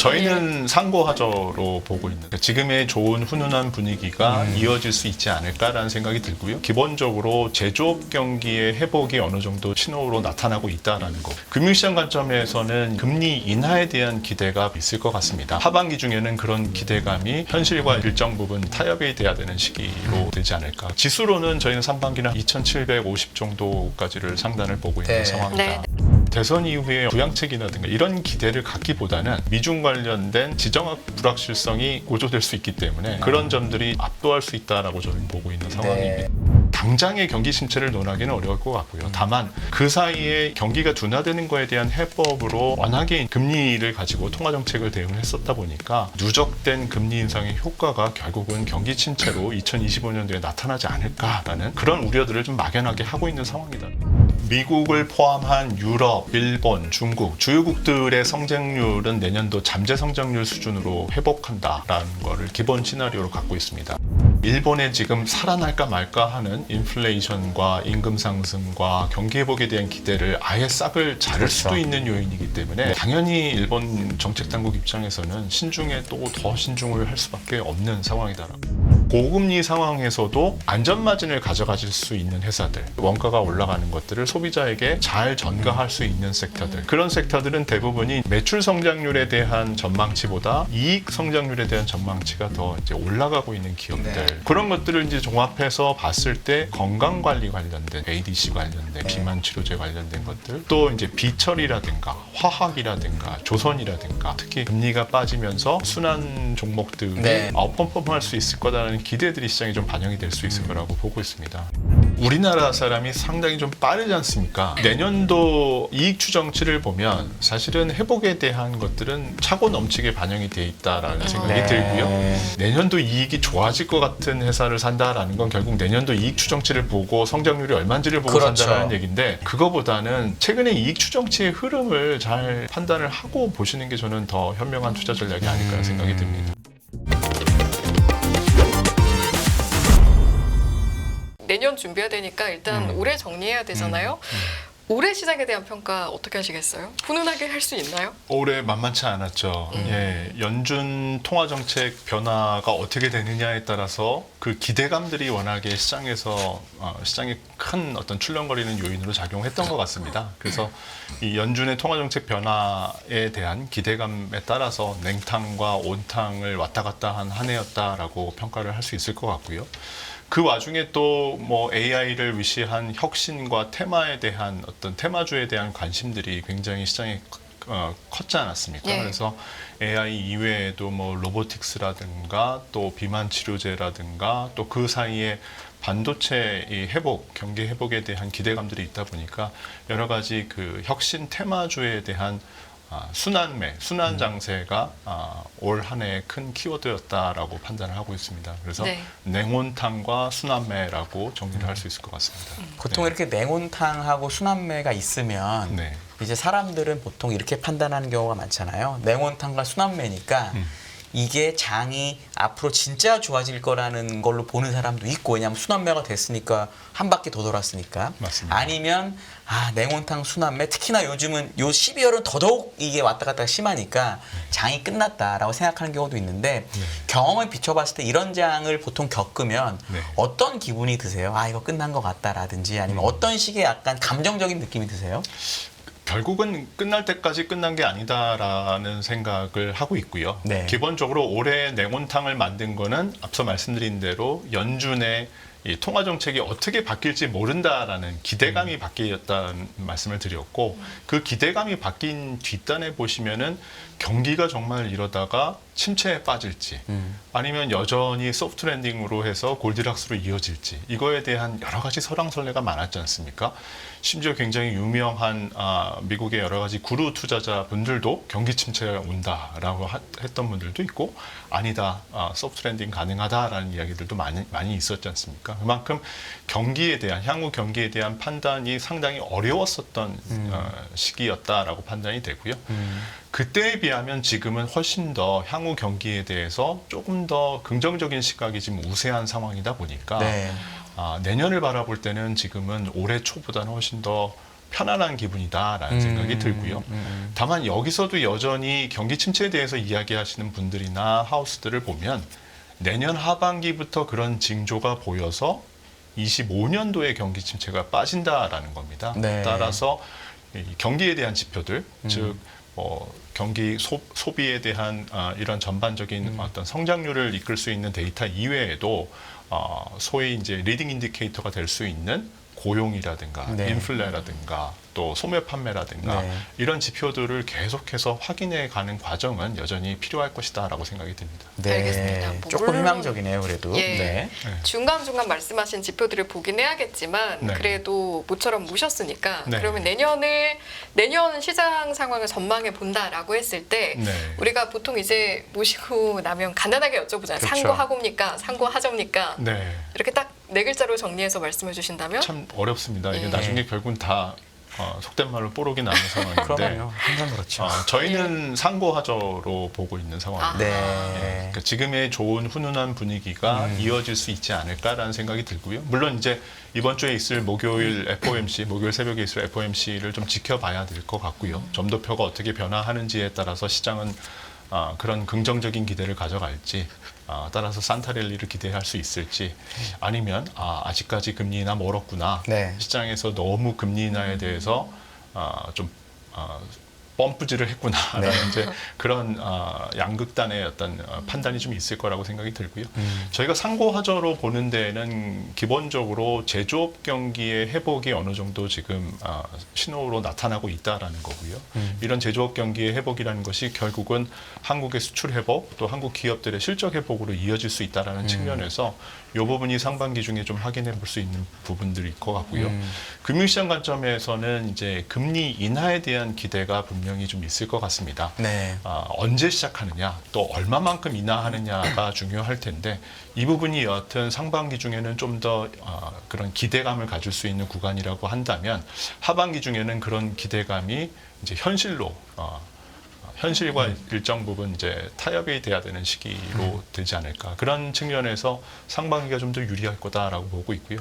저희는 상고하저로 보고 있는 지금의 좋은 훈훈한 분위기가 이어질 수 있지 않을까라는 생각이 들고요. 기본적으로 제조업 경기의 회복이 어느 정도 신호로 나타나고 있다라는 거. 금융시장 관점에서는 금리 인하에 대한 기대가 있을 것 같습니다. 하반기 중에는 그런 기대감이 현실과 일정 부분 타협이 돼야 되는 시기로 되지 않을까. 지수로는 저희는 상반기는 2,750 정도까지를 상단을 보고 있는 상황이다. 대선 이후에 부양책이라든가 이런 기대를 갖기보다는 미중 관련된 지정학 불확실성이 고조될 수 있기 때문에 그런 점들이 압도할 수 있다라고 저는 보고 있는 상황입니다. 당장의 경기 침체를 논하기는 어려울 것 같고요. 다만 그 사이에 경기가 둔화되는 거에 대한 해법으로 워낙에 금리를 가지고 통화정책을 대응을 했었다 보니까 누적된 금리 인상의 효과가 결국은 경기 침체로 2025년도에 나타나지 않을까라는 그런 우려들을 좀 막연하게 하고 있는 상황이다. 미국을 포함한 유럽, 일본, 중국, 주요국들의 성장률은 내년도 잠재 성장률 수준으로 회복한다라는 거를 기본 시나리오로 갖고 있습니다. 일본에 지금 살아날까 말까 하는 인플레이션과 임금 상승과 경기 회복에 대한 기대를 아예 싹을 자를 수도 있는 요인이기 때문에 당연히 일본 정책 당국 입장에서는 신중에 또 더 신중을 할 수밖에 없는 상황이다라고. 고금리 상황에서도 안전마진을 가져가실 수 있는 회사들, 원가가 올라가는 것들을 소비자에게 잘 전가할 수 있는 섹터들, 그런 섹터들은 대부분이 매출 성장률에 대한 전망치보다 이익 성장률에 대한 전망치가 더 이제 올라가고 있는 기업들, 그런 것들을 이제 종합해서 봤을 때 건강관리 관련된 ADC 관련된 비만 치료제 관련된 것들, 또 이제 비철이라든가 화학이라든가 조선이라든가 특히 금리가 빠지면서 순환 종목들이 아웃퍼폼할 수 있을 거다라는 기대들이 시장에 좀 반영이 될 수 있을 거라고 보고 있습니다. 우리나라 사람이 상당히 좀 빠르지 않습니까? 내년도 이익 추정치를 보면 사실은 회복에 대한 것들은 차고 넘치게 반영이 돼 있다라는 생각이 들고요. 내년도 이익이 좋아질 것 같은 회사를 산다라는 건 결국 내년도 이익 추정치를 보고 성장률이 얼마인지를 보고 산다라는 얘기인데, 그거보다는 최근에 이익 추정치의 흐름을 잘 판단을 하고 보시는 게 저는 더 현명한 투자 전략이 아닐까 생각이 듭니다. 내년 준비해야 되니까 일단 올해 정리해야 되잖아요. 올해 시장에 대한 평가 어떻게 하시겠어요? 훈훈하게 할 수 있나요? 올해 만만치 않았죠. 연준 통화정책 변화가 어떻게 되느냐에 따라서 그 기대감들이 워낙에 시장에 큰 어떤 출렁거리는 요인으로 작용했던 것 같습니다. 그래서 이 연준의 통화정책 변화에 대한 기대감에 따라서 냉탕과 온탕을 왔다 갔다 한 해였다라고 평가를 할 수 있을 것 같고요. 그 와중에 또 뭐 AI를 위시한 혁신과 테마에 대한 어떤 테마주에 대한 관심들이 굉장히 시장에 컸지 않았습니까? 그래서 AI 이외에도 뭐 로보틱스라든가 또 비만 치료제라든가 또 그 사이에 반도체 이 회복, 경기 회복에 대한 기대감들이 있다 보니까 여러 가지 그 혁신 테마주에 대한 순환 장세가 올 한 해의 큰 키워드였다라고 판단을 하고 있습니다. 그래서 냉온탕과 순환매라고 정리를 할 수 있을 것 같습니다. 보통 이렇게 냉온탕하고 순환매가 있으면 이제 사람들은 보통 이렇게 판단하는 경우가 많잖아요. 냉온탕과 순환매니까 이게 장이 앞으로 진짜 좋아질 거라는 걸로 보는 사람도 있고, 왜냐하면 순환매가 됐으니까 한 바퀴 더 돌았으니까. 맞습니다. 아니면 냉온탕 순환매, 특히나 요즘은 요 12월은 더더욱 이게 왔다 갔다 심하니까 장이 끝났다라고 생각하는 경우도 있는데, 경험을 비춰봤을 때 이런 장을 보통 겪으면 어떤 기분이 드세요? 이거 끝난 것 같다라든지, 아니면 어떤 식의 약간 감정적인 느낌이 드세요? 결국은 끝날 때까지 끝난 게 아니다라는 생각을 하고 있고요. 기본적으로 올해 냉온탕을 만든 거는 앞서 말씀드린 대로 연준의 이 통화정책이 어떻게 바뀔지 모른다라는 기대감이 바뀌었다는 말씀을 드렸고, 그 기대감이 바뀐 뒷단에 보시면은 경기가 정말 이러다가 침체에 빠질지 아니면 여전히 소프트 랜딩으로 해서 골디락스로 이어질지, 이거에 대한 여러 가지 설왕설래가 많았지 않습니까? 심지어 굉장히 유명한 미국의 여러 가지 구루 투자자분들도 경기 침체가 온다라고 했던 분들도 있고, 아니다, 소프트 랜딩 가능하다라는 이야기들도 많이 있었지 않습니까? 그만큼 경기에 대한, 향후 경기에 대한 판단이 상당히 어려웠었던 시기였다라고 판단이 되고요. 그때에 비하면 지금은 훨씬 더 향후 경기에 대해서 조금 더 긍정적인 시각이 지금 우세한 상황이다 보니까 내년을 바라볼 때는 지금은 올해 초보다는 훨씬 더 편안한 기분이다라는 생각이 들고요. 다만 여기서도 여전히 경기 침체에 대해서 이야기하시는 분들이나 하우스들을 보면 내년 하반기부터 그런 징조가 보여서 25년도에 경기 침체가 빠진다라는 겁니다. 네. 따라서 이 경기에 대한 지표들, 즉 경기 소비에 대한 이런 전반적인 어떤 성장률을 이끌 수 있는 데이터 이외에도 소위 이제 리딩 인디케이터가 될 수 있는 고용이라든가 네. 인플레라든가 또 소매 판매라든가 네. 이런 지표들을 계속해서 확인해 가는 과정은 여전히 필요할 것이다라고 생각이 듭니다. 알겠습니다. 뭐 조금 물론- 희망적이네요, 그래도. 예. 네. 중간중간 말씀하신 지표들을 보긴 해야겠지만 네. 그래도 모처럼 모셨으니까 네. 그러면 내년 시장 상황을 전망해 본다라고 했을 때 네. 우리가 보통 이제 모시고 나면 간단하게 여쭤보잖아요. 그렇죠. 상고하고입니까? 상고하접니까? 네. 이렇게 딱 네 글자로 정리해서 말씀해 주신다면 참 어렵습니다. 이게 예. 나중에 결국은 다 속된 말로 뽀록이 나는 상황인데 그러면요. 항상 그렇죠. 저희는 상고하저로 보고 있는 상황입니다. 네. 그러니까 지금의 좋은 훈훈한 분위기가 이어질 수 있지 않을까라는 생각이 들고요. 물론 이제 이번 주에 있을 목요일 FOMC, 목요일 새벽에 있을 FOMC를 좀 지켜봐야 될 것 같고요. 점도표가 어떻게 변화하는지에 따라서 시장은 그런 긍정적인 기대를 가져갈지, 따라서 산타랠리를 기대할 수 있을지, 아니면 아직까지 금리 인하 멀었구나. 네. 시장에서 너무 금리 인하에 대해서 좀 펌프질을 했구나라는 네. 이제 그런 양극단의 어떤 판단이 좀 있을 거라고 생각이 들고요. 저희가 상고하저로 보는 데에는 기본적으로 제조업 경기의 회복이 어느 정도 지금 신호로 나타나고 있다라는 거고요. 이런 제조업 경기의 회복이라는 것이 결국은 한국의 수출 회복, 또 한국 기업들의 실적 회복으로 이어질 수 있다라는 측면에서 이 부분이 상반기 중에 좀 확인해 볼 수 있는 부분들일 것 같고요. 금융시장 관점에서는 이제 금리 인하에 대한 기대가 분명히 좀 있을 것 같습니다. 네. 언제 시작하느냐, 또 얼마만큼 인하하느냐가 중요할 텐데 이 부분이 여하튼 상반기 중에는 좀 더 그런 기대감을 가질 수 있는 구간이라고 한다면 하반기 중에는 그런 기대감이 이제 현실로 현실과 일정 부분 이제 타협이 돼야 되는 시기로 되지 않을까. 그런 측면에서 상반기가 좀 더 유리할 거다라고 보고 있고요.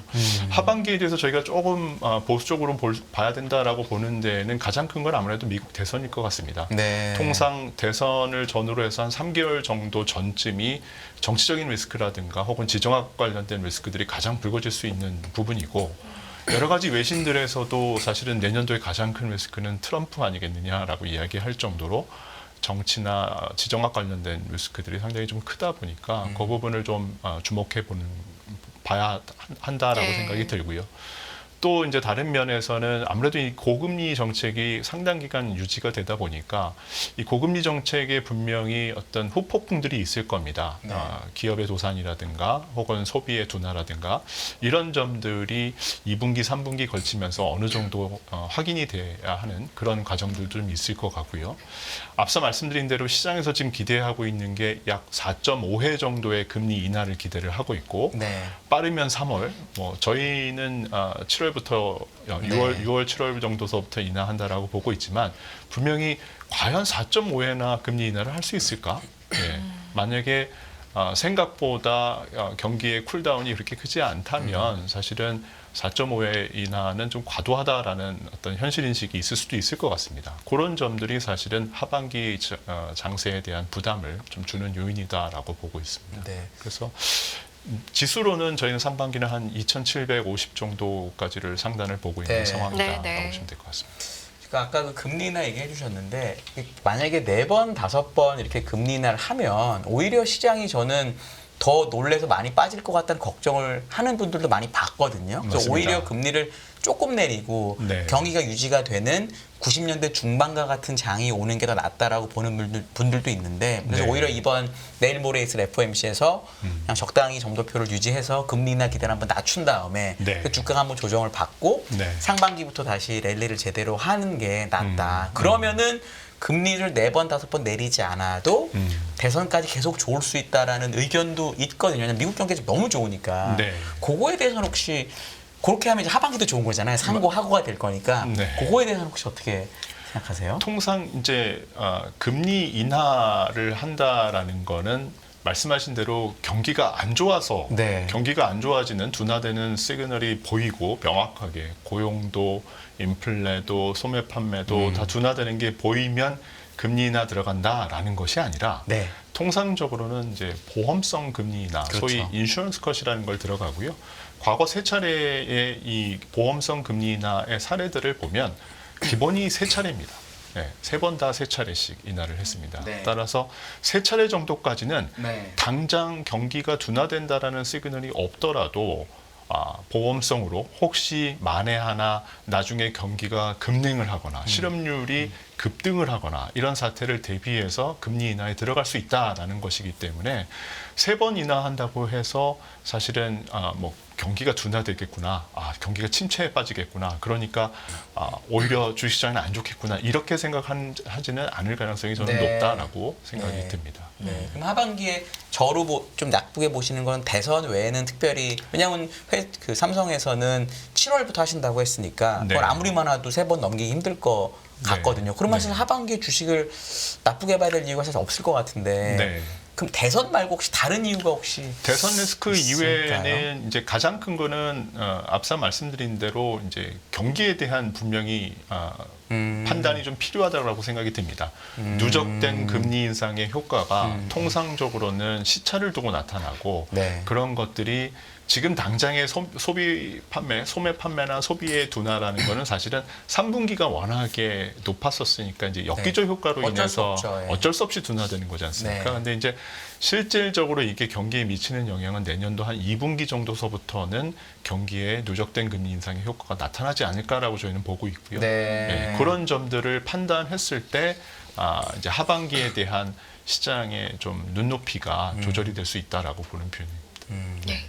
하반기에 대해서 저희가 조금 보수적으로 봐야 된다라고 보는 데는 가장 큰 건 아무래도 미국 대선일 것 같습니다. 네. 통상 대선을 전후로 해서 한 3개월 정도 전쯤이 정치적인 리스크라든가 혹은 지정학 관련된 리스크들이 가장 불거질 수 있는 부분이고, 여러 가지 외신들에서도 사실은 내년도에 가장 큰 리스크는 트럼프 아니겠느냐라고 이야기할 정도로 정치나 지정학 관련된 리스크들이 상당히 좀 크다 보니까 그 부분을 좀 봐야 한다라고 네. 생각이 들고요. 또 이제 다른 면에서는 아무래도 이 고금리 정책이 상당 기간 유지가 되다 보니까 이 고금리 정책에 분명히 어떤 후폭풍들이 있을 겁니다. 네. 기업의 도산이라든가 혹은 소비의 둔화라든가 이런 점들이 2분기, 3분기 걸치면서 어느 정도 확인이 돼야 하는 그런 과정들도 좀 있을 것 같고요. 앞서 말씀드린 대로 시장에서 지금 기대하고 있는 게 약 4.5회 정도의 금리 인하를 기대를 하고 있고, 네. 빠르면 3월, 저희는 7월부터 6월, 7월 정도서부터 인하한다라고 보고 있지만 분명히 과연 4.5회나 금리 인하를 할 수 있을까? 예. 만약에 생각보다 경기의 쿨다운이 그렇게 크지 않다면 사실은 4.5회 인하는 좀 과도하다라는 어떤 현실 인식이 있을 수도 있을 것 같습니다. 그런 점들이 사실은 하반기 장세에 대한 부담을 좀 주는 요인이다라고 보고 있습니다. 네. 그래서 지수로는 저희는 상반기는 한 2,750 정도까지를 상단을 보고 있는 네. 상황이다라고 네, 네. 보시면 될 것 같습니다. 그러니까 아까 그 금리 인하 얘기해 주셨는데 만약에 4번, 5번 이렇게 금리 인하를 하면 오히려 시장이 저는 더 놀래서 많이 빠질 것 같다는 걱정을 하는 분들도 많이 봤거든요. 그래서 맞습니다. 오히려 금리를 조금 내리고 네. 경기가 유지가 되는 90년대 중반과 같은 장이 오는 게 더 낫다라고 보는 분들도 있는데, 그래서 네. 오히려 이번 내일 모레 있을 FOMC에서 그냥 적당히 점도표를 유지해서 금리 인하 기대를 한번 낮춘 다음에 네. 그 주가가 한번 조정을 받고 네. 상반기부터 다시 랠리를 제대로 하는 게 낫다. 그러면은 금리를 4번, 5번 내리지 않아도 대선까지 계속 좋을 수 있다라는 의견도 있거든요. 왜냐면 미국 경기가 지금 너무 좋으니까. 네. 그거에 대해서는 혹시 그렇게 하면 이제 하반기도 좋은 거잖아요. 상고하고가 될 거니까. 네. 그거에 대해서는 혹시 어떻게 생각하세요? 통상 이제 금리 인하를 한다라는 거는 말씀하신 대로 경기가 안 좋아서 네. 경기가 안 좋아지는 둔화되는 시그널이 보이고 명확하게 고용도 인플레도 소매 판매도 다 둔화되는 게 보이면 금리 인하 들어간다라는 것이 아니라 네. 통상적으로는 이제 보험성 금리 인하, 그렇죠. 소위 인슈런스 컷이라는 걸 들어가고요. 과거 세 차례의 이 보험성 금리 인하의 사례들을 보면 기본이 세 차례입니다. 네, 세 번 다 세 차례씩 인하를 했습니다. 네. 따라서 세 차례 정도까지는 네. 당장 경기가 둔화된다라는 시그널이 없더라도 보험성으로 혹시 만에 하나 나중에 경기가 급냉을 하거나 실업률이 급등을 하거나 이런 사태를 대비해서 금리 인하에 들어갈 수 있다라는 것이기 때문에 세 번 인하한다고 해서 사실은 뭐 경기가 둔화되겠구나, 경기가 침체에 빠지겠구나, 그러니까 오히려 주식시장은 안 좋겠구나 이렇게 생각하지는 않을 가능성이 저는 네. 높다라고 생각이 네. 듭니다. 네. 그럼 하반기에 저로 좀 나쁘게 보시는 건 대선 외에는 특별히 왜냐하면 그 삼성에서는 7월부터 하신다고 했으니까 네. 그걸 아무리 많아도 세 번 넘기기 힘들 것 같거든요. 그러면 사실 하반기에 주식을 나쁘게 봐야 될 이유가 사실 없을 것 같은데 네. 그럼 대선 말고 혹시 다른 이유가 혹시 대선 리스크 있을까요? 이외에는 이제 가장 큰 거는 앞서 말씀드린 대로 이제 경기에 대한 분명히 판단이 좀 필요하다고 생각이 듭니다. 누적된 금리 인상의 효과가 통상적으로는 시차를 두고 나타나고 네. 그런 것들이 지금 당장의 소비 판매, 소매 판매나 소비의 둔화라는 거는 사실은 3분기가 워낙에 높았었으니까 이제 역기조 효과로 어쩔 수 인해서 없죠. 예. 어쩔 수 없이 둔화되는 거지 않습니까? 네. 근데 이제 실질적으로 이게 경기에 미치는 영향은 내년도 한 2분기 정도서부터는 경기에 누적된 금리 인상의 효과가 나타나지 않을까라고 저희는 보고 있고요. 네. 그런 점들을 판단했을 때 이제 하반기에 대한 시장의 좀 눈높이가 조절이 될 수 있다라고 보는 편입니다. 네.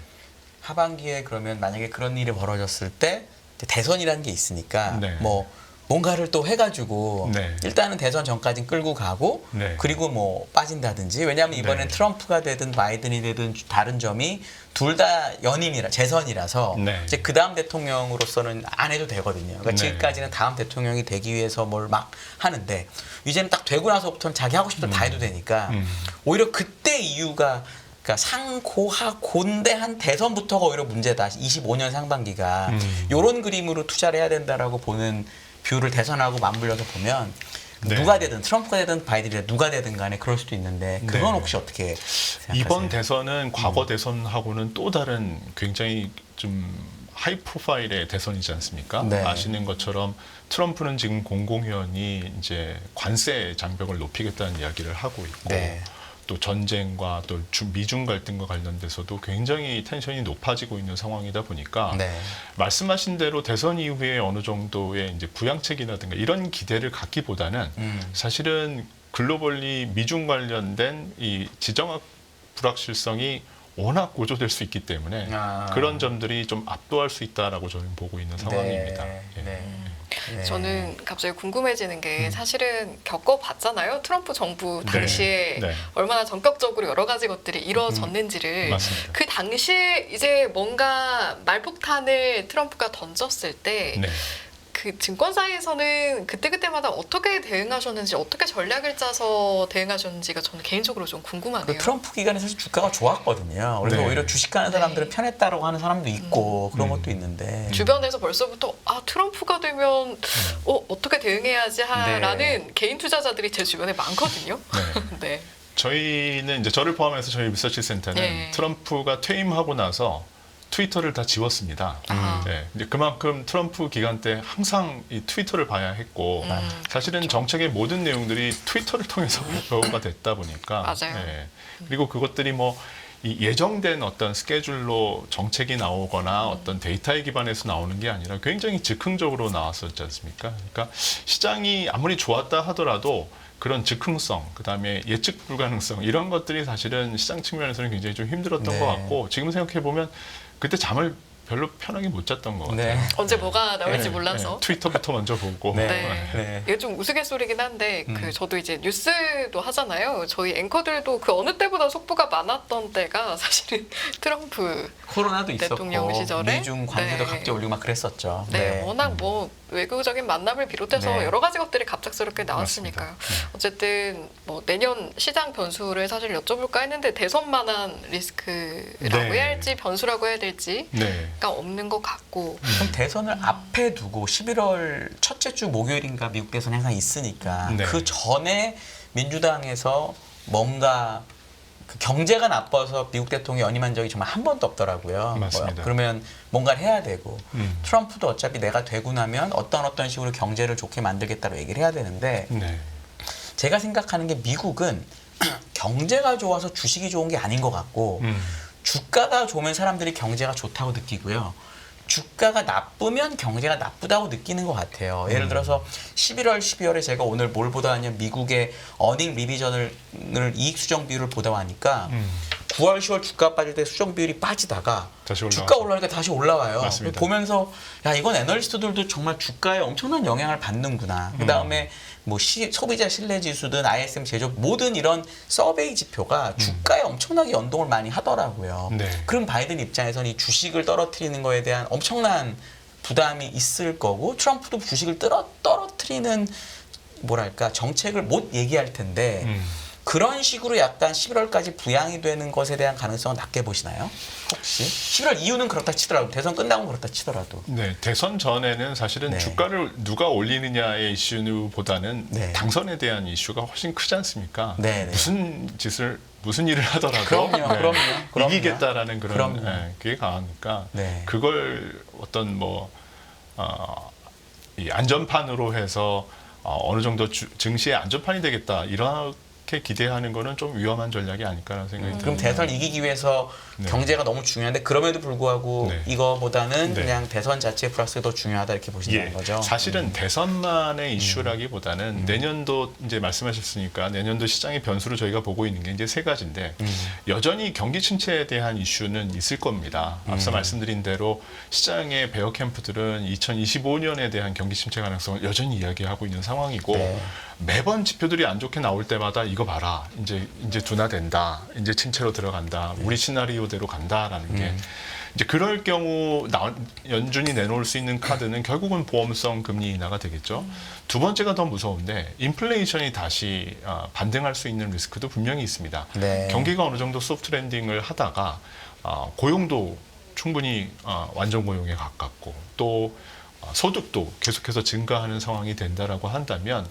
하반기에 그러면 만약에 그런 일이 벌어졌을 때 이제 대선이라는 게 있으니까 네. 뭐 뭔가를 또 해가지고 네. 일단은 대선 전까지 끌고 가고 네. 그리고 뭐 빠진다든지 왜냐하면 이번엔 네. 트럼프가 되든 바이든이 되든 다른 점이 둘 다 연임이라 재선이라서 네. 이제 그 다음 대통령으로서는 안 해도 되거든요. 그러니까 네. 지금까지는 다음 대통령이 되기 위해서 뭘 막 하는데 이제는 딱 되고 나서부터는 자기 하고 싶은 다 해도 되니까 오히려 그때 이유가 그러니까 상고하고인데 한 대선부터가 오히려 문제다. 25년 상반기가 이런 그림으로 투자를 해야 된다라고 보는 뷰를 대선하고 맞물려서 보면 네. 누가 되든 트럼프가 되든 바이든이 되든 누가 되든 간에 그럴 수도 있는데 그건 네. 혹시 어떻게 생각하세요? 이번 대선은 과거 대선하고는 또 다른 굉장히 좀 하이 프로파일의 대선이지 않습니까? 네. 아시는 것처럼 트럼프는 지금 공공연히 이제 관세 장벽을 높이겠다는 이야기를 하고 있고 네. 또 전쟁과 또 미중 갈등과 관련돼서도 굉장히 텐션이 높아지고 있는 상황이다 보니까 네. 말씀하신 대로 대선 이후에 어느 정도의 이제 부양책이라든가 이런 기대를 갖기보다는 사실은 글로벌리 미중 관련된 이 지정학 불확실성이 워낙 고조될 수 있기 때문에 그런 점들이 좀 압도할 수 있다라고 저는 보고 있는 상황입니다. 네. 예. 네. 네. 저는 갑자기 궁금해지는 게 사실은 겪어봤잖아요. 트럼프 정부 당시에 네. 얼마나 전격적으로 여러 가지 것들이 이루어졌는지를. 맞습니다. 그 당시에 이제 뭔가 말폭탄을 트럼프가 던졌을 때 네. 그 증권사에서는 그때그때마다 어떻게 대응하셨는지 어떻게 전략을 짜서 대응하셨는지가 저는 개인적으로 좀 궁금하네요. 그 트럼프 기간에 사실 주가가 좋았거든요. 그래서 네. 오히려 주식하는 사람들은 네. 편했다라고 하는 사람도 있고 그런 것도 있는데 주변에서 벌써부터 트럼프가 되면 어떻게 대응해야지 라는 개인 투자자들이 제 주변에 많거든요. 네. 저희는 이제 저를 포함해서 저희 리서치 센터는 네. 트럼프가 퇴임하고 나서 트위터를 다 지웠습니다. 네, 이제 그만큼 트럼프 기간 때 항상 이 트위터를 봐야 했고 사실은 정책의 모든 내용들이 트위터를 통해서 발표가 됐다 보니까 맞아요. 네, 그리고 그것들이 뭐 이 예정된 어떤 스케줄로 정책이 나오거나 어떤 데이터에 기반해서 나오는 게 아니라 굉장히 즉흥적으로 나왔었지 않습니까? 그러니까 시장이 아무리 좋았다 하더라도 그런 즉흥성, 그다음에 예측 불가능성 이런 것들이 사실은 시장 측면에서는 굉장히 좀 힘들었던 네. 것 같고 지금 생각해 보면 그때 잠을 별로 편하게 못 잤던 것 같아요. 네. 언제 뭐가 나올지 네, 몰라서. 네, 트위터부터 먼저 보고. 네. 네. 네. 이게 좀 우스갯소리긴 한데 저도 이제 뉴스도 하잖아요. 저희 앵커들도 그 어느 때보다 속보가 많았던 때가 사실은 트럼프 코로나도 있었고 대통령 시절에? 미중 관세도 네. 갑자기 올리고 막 그랬었죠. 네, 워낙 뭐 외교적인 만남을 비롯해서 네. 여러 가지 것들이 갑작스럽게 나왔으니까요. 어쨌든 뭐 내년 시장 변수를 사실 여쭤볼까 했는데 대선만한 리스크라고 네. 해야 할지 변수라고 해야 될지 네. 없는 것 같고. 그럼 대선을 앞에 두고 11월 첫째 주 목요일인가 미국 대선이 항상 있으니까 네. 그 전에 민주당에서 뭔가 그 경제가 나빠서 미국 대통령이 연임한 적이 정말 한 번도 없더라고요. 맞습니다. 그러면 뭔가를 해야 되고 트럼프도 어차피 내가 되고 나면 어떤 식으로 경제를 좋게 만들겠다고 얘기를 해야 되는데 네. 제가 생각하는 게 미국은 경제가 좋아서 주식이 좋은 게 아닌 것 같고 주가가 좋으면 사람들이 경제가 좋다고 느끼고요. 주가가 나쁘면 경제가 나쁘다고 느끼는 것 같아요. 예를 들어서 11월, 12월에 제가 오늘 뭘 보다 하냐면 미국의 어닝 리비전을 이익 수정 비율을 보다 하니까 9월, 10월 주가 빠질 때 수정 비율이 빠지다가 다시 주가 올라오니까 다시 올라와요. 맞습니다. 보면서 야 이건 애널리스트들도 정말 주가에 엄청난 영향을 받는구나. 그다음에 뭐 소비자 신뢰 지수든 ISM 제조업 모든 이런 서베이 지표가 주가에 엄청나게 연동을 많이 하더라고요. 네. 그럼 바이든 입장에서는 이 주식을 떨어뜨리는 거에 대한 엄청난 부담이 있을 거고 트럼프도 주식을 떨어뜨리는 뭐랄까 정책을 못 얘기할 텐데 그런 식으로 약간 11월까지 부양이 되는 것에 대한 가능성은 낮게 보시나요? 혹시? 11월 이후는 그렇다 치더라도 대선 끝나고 그렇다 치더라도 네, 대선 전에는 사실은 네. 주가를 누가 올리느냐의 이슈보다는 네. 당선에 대한 이슈가 훨씬 크지 않습니까? 네, 네. 무슨 일을 하더라도 그럼요. 이기겠다라는 그런 그럼요. 그게 강하니까 네. 그걸 어떤 이 안전판으로 해서 어느 정도 증시의 안전판이 되겠다 이렇게 기대하는 거는 좀 위험한 전략이 아닐까라는 생각이 듭니다. 그럼 대선을 이기기 위해서 네. 경제가 너무 중요한데 그럼에도 불구하고 네. 이거보다는 네. 그냥 대선 자체 플러스가 더 중요하다 이렇게 보시는 거죠? 사실은 대선만의 이슈라기보다는 내년도 이제 말씀하셨으니까 내년도 시장의 변수로 저희가 보고 있는 게 이제 세 가지인데 여전히 경기 침체에 대한 이슈는 있을 겁니다. 앞서 말씀드린 대로 시장의 베어 캠프들은 2025년에 대한 경기 침체 가능성을 여전히 이야기하고 있는 상황이고 네. 매번 지표들이 안 좋게 나올 때마다 이거 봐라 이제 둔화된다 이제 침체로 들어간다 우리 시나리오대로 간다라는 게 이제 그럴 경우 연준이 내놓을 수 있는 카드는 결국은 보험성 금리 인하가 되겠죠. 두 번째가 더 무서운데 인플레이션이 다시 반등할 수 있는 리스크도 분명히 있습니다. 네. 경기가 어느 정도 소프트 랜딩을 하다가 고용도 충분히 완전 고용에 가깝고 또 소득도 계속해서 증가하는 상황이 된다라고 한다면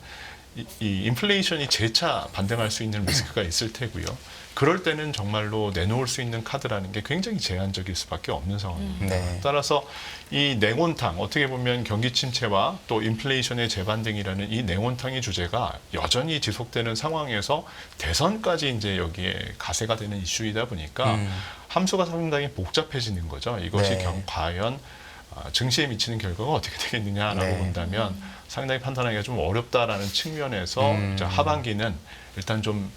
이 인플레이션이 재차 반등할 수 있는 리스크가 있을 테고요. 그럴 때는 정말로 내놓을 수 있는 카드라는 게 굉장히 제한적일 수밖에 없는 상황입니다. 네. 따라서 이 냉온탕, 어떻게 보면 경기 침체와 또 인플레이션의 재반등이라는 이 냉온탕의 주제가 여전히 지속되는 상황에서 대선까지 이제 여기에 가세가 되는 이슈이다 보니까 함수가 상당히 복잡해지는 거죠. 이것이 네. 과연 증시에 미치는 결과가 어떻게 되겠느냐라고 네. 본다면 상당히 판단하기가 좀 어렵다라는 측면에서 이제 하반기는 일단 좀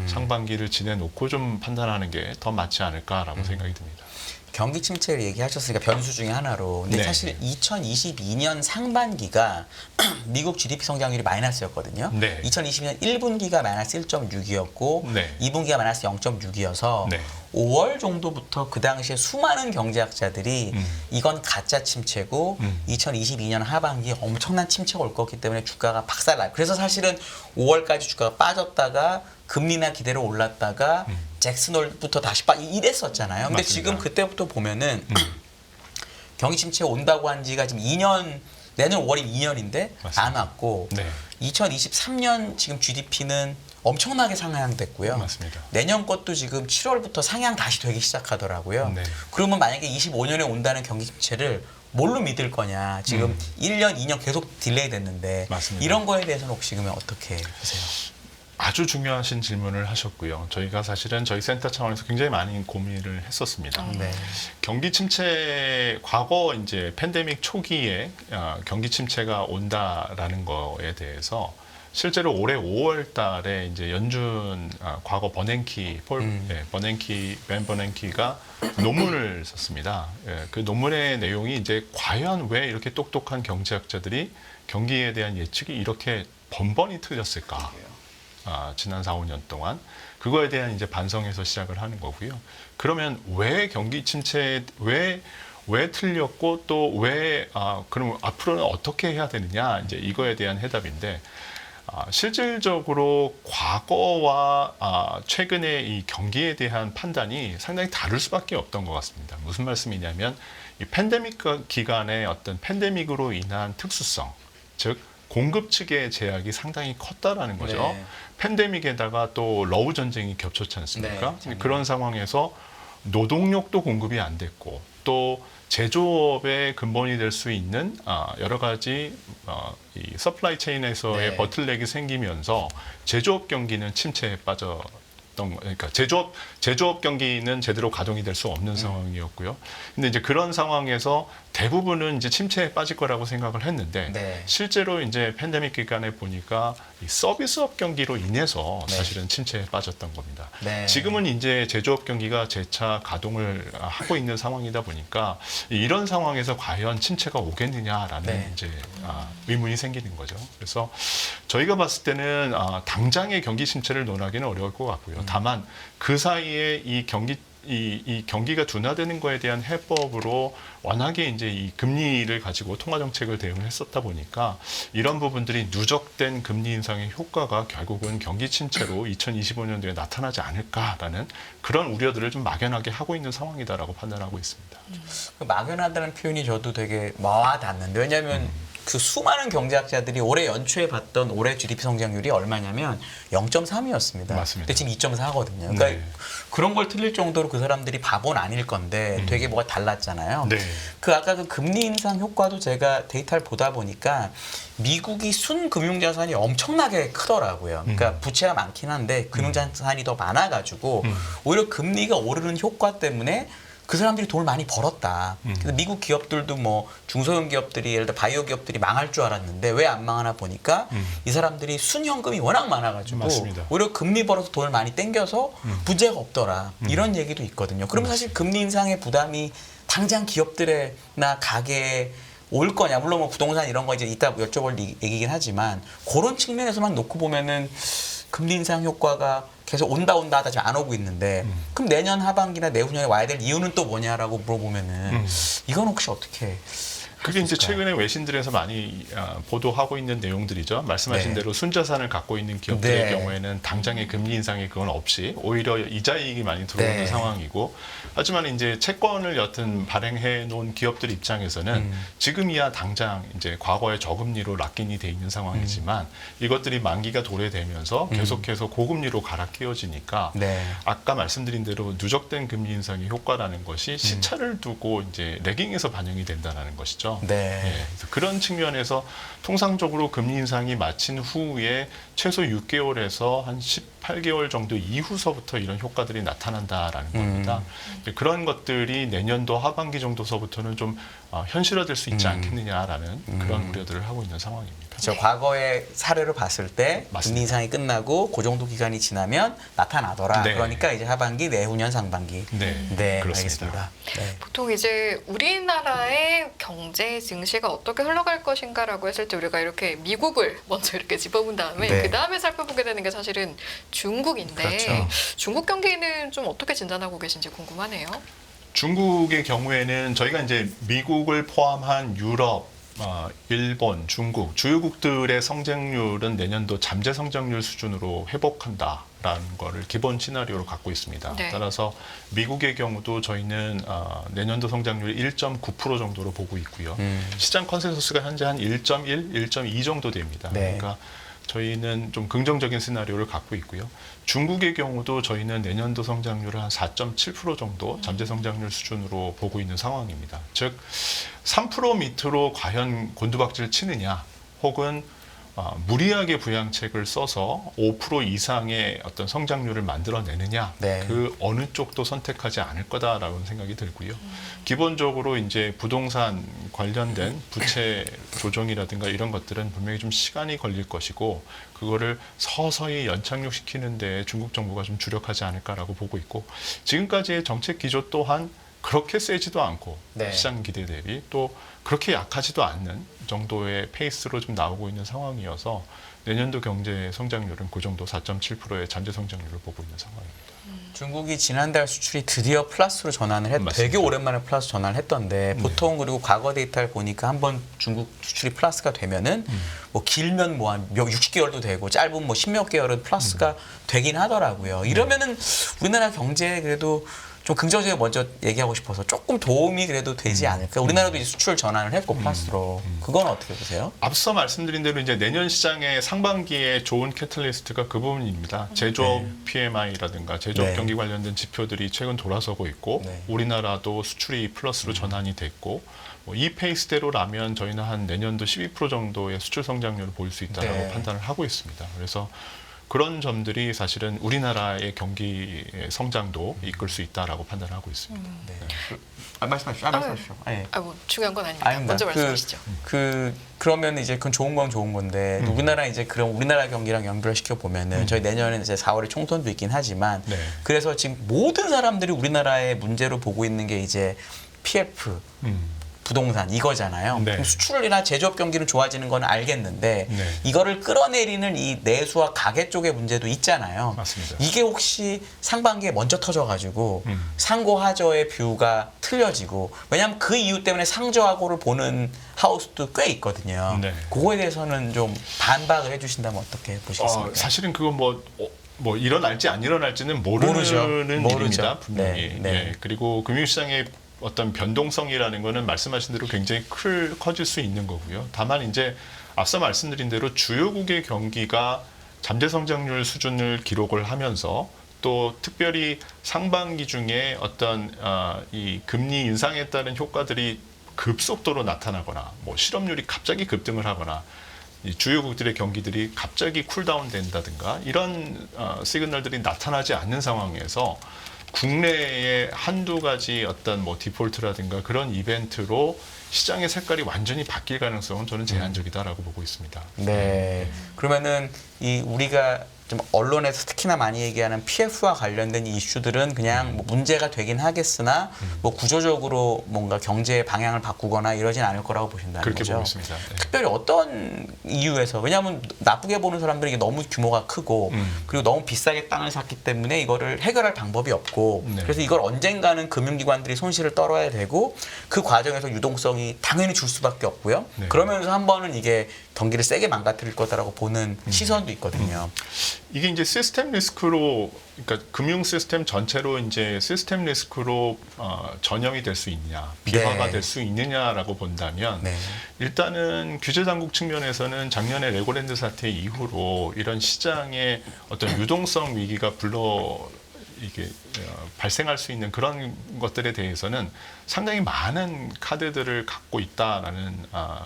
상반기를 지내놓고 좀 판단하는 게 더 맞지 않을까라고 생각이 듭니다. 경기 침체를 얘기하셨으니까 변수 중에 하나로. 근데 네. 사실 2022년 상반기가 미국 GDP 성장률이 마이너스였거든요. 네. 2022년 1분기가 마이너스 1.6이었고 네. 2분기가 마이너스 0.6이어서 네. 5월 정도부터 그 당시에 수많은 경제학자들이 이건 가짜 침체고 2022년 하반기에 엄청난 침체가 올 거기 때문에 주가가 박살나요. 그래서 사실은 5월까지 주가가 빠졌다가 금리나 기대로 올랐다가 잭슨홀부터 다시 이랬었잖아요. 근데 맞습니다. 지금 그때부터 보면은 경기 침체 온다고 한 지가 지금 2년, 내년 5월이 2년인데 맞습니다. 안 왔고 네. 2023년 지금 GDP는 엄청나게 상향됐고요. 맞습니다. 내년 것도 지금 7월부터 상향 다시 되기 시작하더라고요. 네. 그러면 만약에 25년에 온다는 경기 침체를 뭘로 믿을 거냐. 지금 1년, 2년 계속 딜레이 됐는데 맞습니다. 이런 거에 대해서는 혹시 그러면 어떻게 보세요? 아주 중요하신 질문을 하셨고요. 저희가 사실은 저희 센터 차원에서 굉장히 많이 고민을 했었습니다. 네. 경기 침체, 과거 이제 팬데믹 초기에 경기 침체가 온다라는 거에 대해서 실제로 올해 5월 달에 이제 연준 과거 버냉키, 벤 버냉키가 논문을 썼습니다. 그 논문의 내용이 이제 과연 왜 이렇게 똑똑한 경제학자들이 경기에 대한 예측이 이렇게 번번이 틀렸을까? 지난 4, 5년 동안 그거에 대한 이제 반성에서 시작을 하는 거고요. 그러면 왜 경기 침체 왜 틀렸고 또 왜 그럼 앞으로는 어떻게 해야 되느냐 이제 이거에 대한 해답인데 실질적으로 과거와 최근의 이 경기에 대한 판단이 상당히 다를 수밖에 없던 것 같습니다. 무슨 말씀이냐면 이 팬데믹 기간에 어떤 팬데믹으로 인한 특수성, 즉 공급 측의 제약이 상당히 컸다라는 거죠. 네. 팬데믹에다가 또 러우 전쟁이 겹쳤지 않습니까? 네, 그런 상황에서 노동력도 공급이 안 됐고 또 제조업의 근본이 될 수 있는 여러 가지 이 서플라이 체인에서의 네. 버틀렉이 생기면서 제조업 경기는 침체에 빠졌던 그러니까 제조업 경기는 제대로 가동이 될 수 없는 상황이었고요. 근데 이제 그런 상황에서 대부분은 이제 침체에 빠질 거라고 생각을 했는데 네. 실제로 이제 팬데믹 기간에 보니까 이 서비스업 경기로 인해서 네. 사실은 침체에 빠졌던 겁니다. 네. 지금은 이제 제조업 경기가 재차 가동을 하고 있는 상황이다 보니까 이런 상황에서 과연 침체가 오겠느냐라는 네. 이제 의문이 생기는 거죠. 그래서 저희가 봤을 때는 당장의 경기 침체를 논하기는 어려울 것 같고요. 다만 그 사이에 이 경기가 둔화되는 거에 대한 해법으로 워낙에 이제 이 금리를 가지고 통화 정책을 대응을 했었다 보니까 이런 부분들이 누적된 금리 인상의 효과가 결국은 경기 침체로 2025년도에 나타나지 않을까라는 그런 우려들을 좀 막연하게 하고 있는 상황이다라고 판단하고 있습니다. 그 막연하다는 표현이 저도 되게 와닿는데 왜냐하면 그 수많은 경제학자들이 올해 연초에 봤던 올해 GDP 성장률이 얼마냐면 0.3이었습니다. 맞습니다. 근데 지금 2.4거든요. 그러니까 네. 그런 걸 틀릴 정도로 그 사람들이 바보는 아닐 건데 되게 뭐가 달랐잖아요. 네. 그 아까 그 금리 인상 효과도 제가 데이터를 보다 보니까 미국이 순금융자산이 엄청나게 크더라고요. 그러니까 부채가 많긴 한데 금융자산이 더 많아가지고 오히려 금리가 오르는 효과 때문에 그 사람들이 돈을 많이 벌었다. 그래서 미국 기업들도 뭐 중소형 기업들이 예를 들어 바이오 기업들이 망할 줄 알았는데 왜 안 망하나 보니까 이 사람들이 순현금이 워낙 많아가지고 맞습니다. 오히려 금리 벌어서 돈을 많이 땡겨서 문제가 없더라. 이런 얘기도 있거든요. 그러면 사실 금리 인상의 부담이 당장 기업들이나 가게에 올 거냐. 물론 뭐 부동산 이런 거 이제 이따 여쭤볼 얘기긴 하지만 그런 측면에서만 놓고 보면은 금리 인상 효과가 계속 온다 하다 지금 안 오고 있는데 그럼 내년 하반기나 내후년에 와야 될 이유는 또 뭐냐라고 물어보면은 이건 혹시 어떻게 그게 이제 최근에 외신들에서 많이 보도하고 있는 내용들이죠. 말씀하신 네. 대로 순자산을 갖고 있는 기업들의 네. 경우에는 당장의 금리 인상이 그건 없이 오히려 이자 이익이 많이 들어오는 네. 상황이고 하지만 이제 채권을 여튼 발행해 놓은 기업들 입장에서는 지금이야 당장 이제 과거의 저금리로 락인이 돼 있는 상황이지만 이것들이 만기가 도래되면서 계속해서 고금리로 갈아 끼워지니까 네. 아까 말씀드린 대로 누적된 금리 인상의 효과라는 것이 시차를 두고 이제 레깅에서 반영이 된다는 것이죠. 네. 예, 그래서 그런 측면에서 통상적으로 금리 인상이 마친 후에 최소 6개월에서 한 18개월 정도 이후서부터 이런 효과들이 나타난다라는 겁니다. 그런 것들이 내년도 하반기 정도서부터는 좀 현실화될 수 있지 않겠느냐라는 그런 우려들을 하고 있는 상황입니다. 그렇죠. 과거의 사례를 봤을 때 금리 맞습니다. 인상이 끝나고 그 정도 기간이 지나면 나타나더라. 네. 그러니까 이제 하반기, 내후년 상반기. 네, 그렇습니다. 알겠습니다. 네. 보통 이제 우리나라의 경제 증시가 어떻게 흘러갈 것인가라고 했을 때 우리가 이렇게 미국을 먼저 이렇게 짚어본 다음에 네. 그 다음에 살펴보게 되는 게 사실은 중국인데 그렇죠. 중국 경기는 좀 어떻게 진단하고 계신지 궁금하네요. 중국의 경우에는 저희가 이제 미국을 포함한 유럽, 일본, 중국 주요국들의 성장률은 내년도 잠재 성장률 수준으로 회복한다라는 거를 기본 시나리오로 갖고 있습니다. 네. 따라서 미국의 경우도 저희는 내년도 성장률 1.9% 정도로 보고 있고요. 시장 컨센서스가 현재 한 1.1, 1.2 정도 됩니다. 네. 그러니까 저희는 좀 긍정적인 시나리오를 갖고 있고요. 중국의 경우도 저희는 내년도 성장률을 한 4.7% 정도 잠재 성장률 수준으로 보고 있는 상황입니다. 즉 3% 밑으로 과연 곤두박질을 치느냐 혹은 무리하게 부양책을 써서 5% 이상의 어떤 성장률을 만들어내느냐 네. 그 어느 쪽도 선택하지 않을 거다라는 생각이 들고요. 기본적으로 이제 부동산 관련된 부채 조정이라든가 이런 것들은 분명히 좀 시간이 걸릴 것이고 그거를 서서히 연착륙시키는 데 중국 정부가 좀 주력하지 않을까라고 보고 있고 지금까지의 정책 기조 또한 그렇게 세지도 않고 네. 시장 기대 대비 또 그렇게 약하지도 않는 정도의 페이스로 좀 나오고 있는 상황이어서 내년도 경제 성장률은 그 정도 4.7%의 잠재 성장률을 보고 있는 상황입니다. 중국이 지난달 수출이 드디어 플러스로 전환을 맞습니다. 되게 오랜만에 플러스 전환을 했던데 보통 그리고 과거 데이터를 보니까 한번 중국 수출이 플러스가 되면은 뭐 길면 뭐 한 60개월도 되고 짧은 뭐 10몇 개월은 플러스가 되긴 하더라고요. 이러면은 우리나라 경제에 그래도 좀 긍정적으로 먼저 얘기하고 싶어서 조금 도움이 그래도 되지 않을까. 우리나라도 이제 수출 전환을 했고 플러스로. 그건 어떻게 보세요? 앞서 말씀드린 대로 이제 내년 시장의 상반기에 좋은 캐틀리스트가 그 부분입니다. 제조업 PMI라든가 제조업 네. 경기 관련된 지표들이 최근 돌아서고 있고 네. 우리나라도 수출이 플러스로 전환이 됐고 이 페이스대로라면 저희는 한 내년도 12% 정도의 수출 성장률을 보일 수 있다고 네. 판단을 하고 있습니다. 그래서 그런 점들이 사실은 우리나라의 경기 성장도 이끌 수 있다라고 판단하고 있습니다. 네. 말씀하십시오. 말씀하십시오. 네. 뭐 중요한 건 아닙니다. 아닙니다. 먼저 말씀하시죠. 그러면 이제 그건 좋은 건 좋은 건데 우리나라 이제 그럼 우리나라 경기랑 연결시켜 보면은 저희 내년에 이제 4월에 총선도 있긴 하지만 네. 그래서 지금 모든 사람들이 우리나라의 문제로 보고 있는 게 이제 PF 부동산 이거잖아요. 네. 그럼 수출이나 제조업 경기는 좋아지는 건 알겠는데 네. 이거를 끌어내리는 이 내수와 가계 쪽의 문제도 있잖아요. 맞습니다. 이게 혹시 상반기에 먼저 터져가지고 상고 하저의 뷰가 틀려지고 왜냐하면 그 이유 때문에 상저하고를 보는 하우스도 꽤 있거든요. 네. 그거에 대해서는 좀 반박을 해주신다면 어떻게 보시겠습니까? 사실은 그건 뭐 일어날지 안 일어날지는 모르는 모르죠. 일입니다. 분명히. 네, 네. 예, 그리고 금융시장의 어떤 변동성이라는 거는 말씀하신 대로 굉장히 커질 수 있는 거고요. 다만 이제 앞서 말씀드린 대로 주요국의 경기가 잠재 성장률 수준을 기록을 하면서 또 특별히 상반기 중에 어떤 이 금리 인상에 따른 효과들이 급속도로 나타나거나 뭐 실업률이 갑자기 급등을 하거나 이 주요국들의 경기들이 갑자기 쿨다운 된다든가 이런 시그널들이 나타나지 않는 상황에서 국내의 한두 가지 어떤 뭐 디폴트라든가 그런 이벤트로 시장의 색깔이 완전히 바뀔 가능성은 저는 제한적이다라고 보고 있습니다. 네. 그러면은 이 우리가 좀 언론에서 특히나 많이 얘기하는 PF와 관련된 이 이슈들은 그냥 뭐 문제가 되긴 하겠으나 뭐 구조적으로 뭔가 경제의 방향을 바꾸거나 이러진 않을 거라고 보신다는 그렇게 거죠. 보고 있습니다. 네. 특별히 어떤 이유에서 왜냐하면 나쁘게 보는 사람들이 이게 너무 규모가 크고 그리고 너무 비싸게 땅을 샀기 때문에 이거를 해결할 방법이 없고 네. 그래서 이걸 언젠가는 금융기관들이 손실을 떨어야 되고 그 과정에서 유동성이 당연히 줄 수밖에 없고요. 네. 그러면서 한 번은 이게 경기를 세게 망가뜨릴 거다라고 보는 시선도 있거든요. 이게 이제 시스템 리스크로, 그러니까 금융 시스템 전체로 이제 시스템 리스크로 전형이 될 수 있냐, 비화가 네. 될 수 있느냐라고 본다면 네. 일단은 규제 당국 측면에서는 작년에 레고랜드 사태 이후로 이런 시장의 어떤 유동성 위기가 이게 발생할 수 있는 그런 것들에 대해서는 상당히 많은 카드들을 갖고 있다라는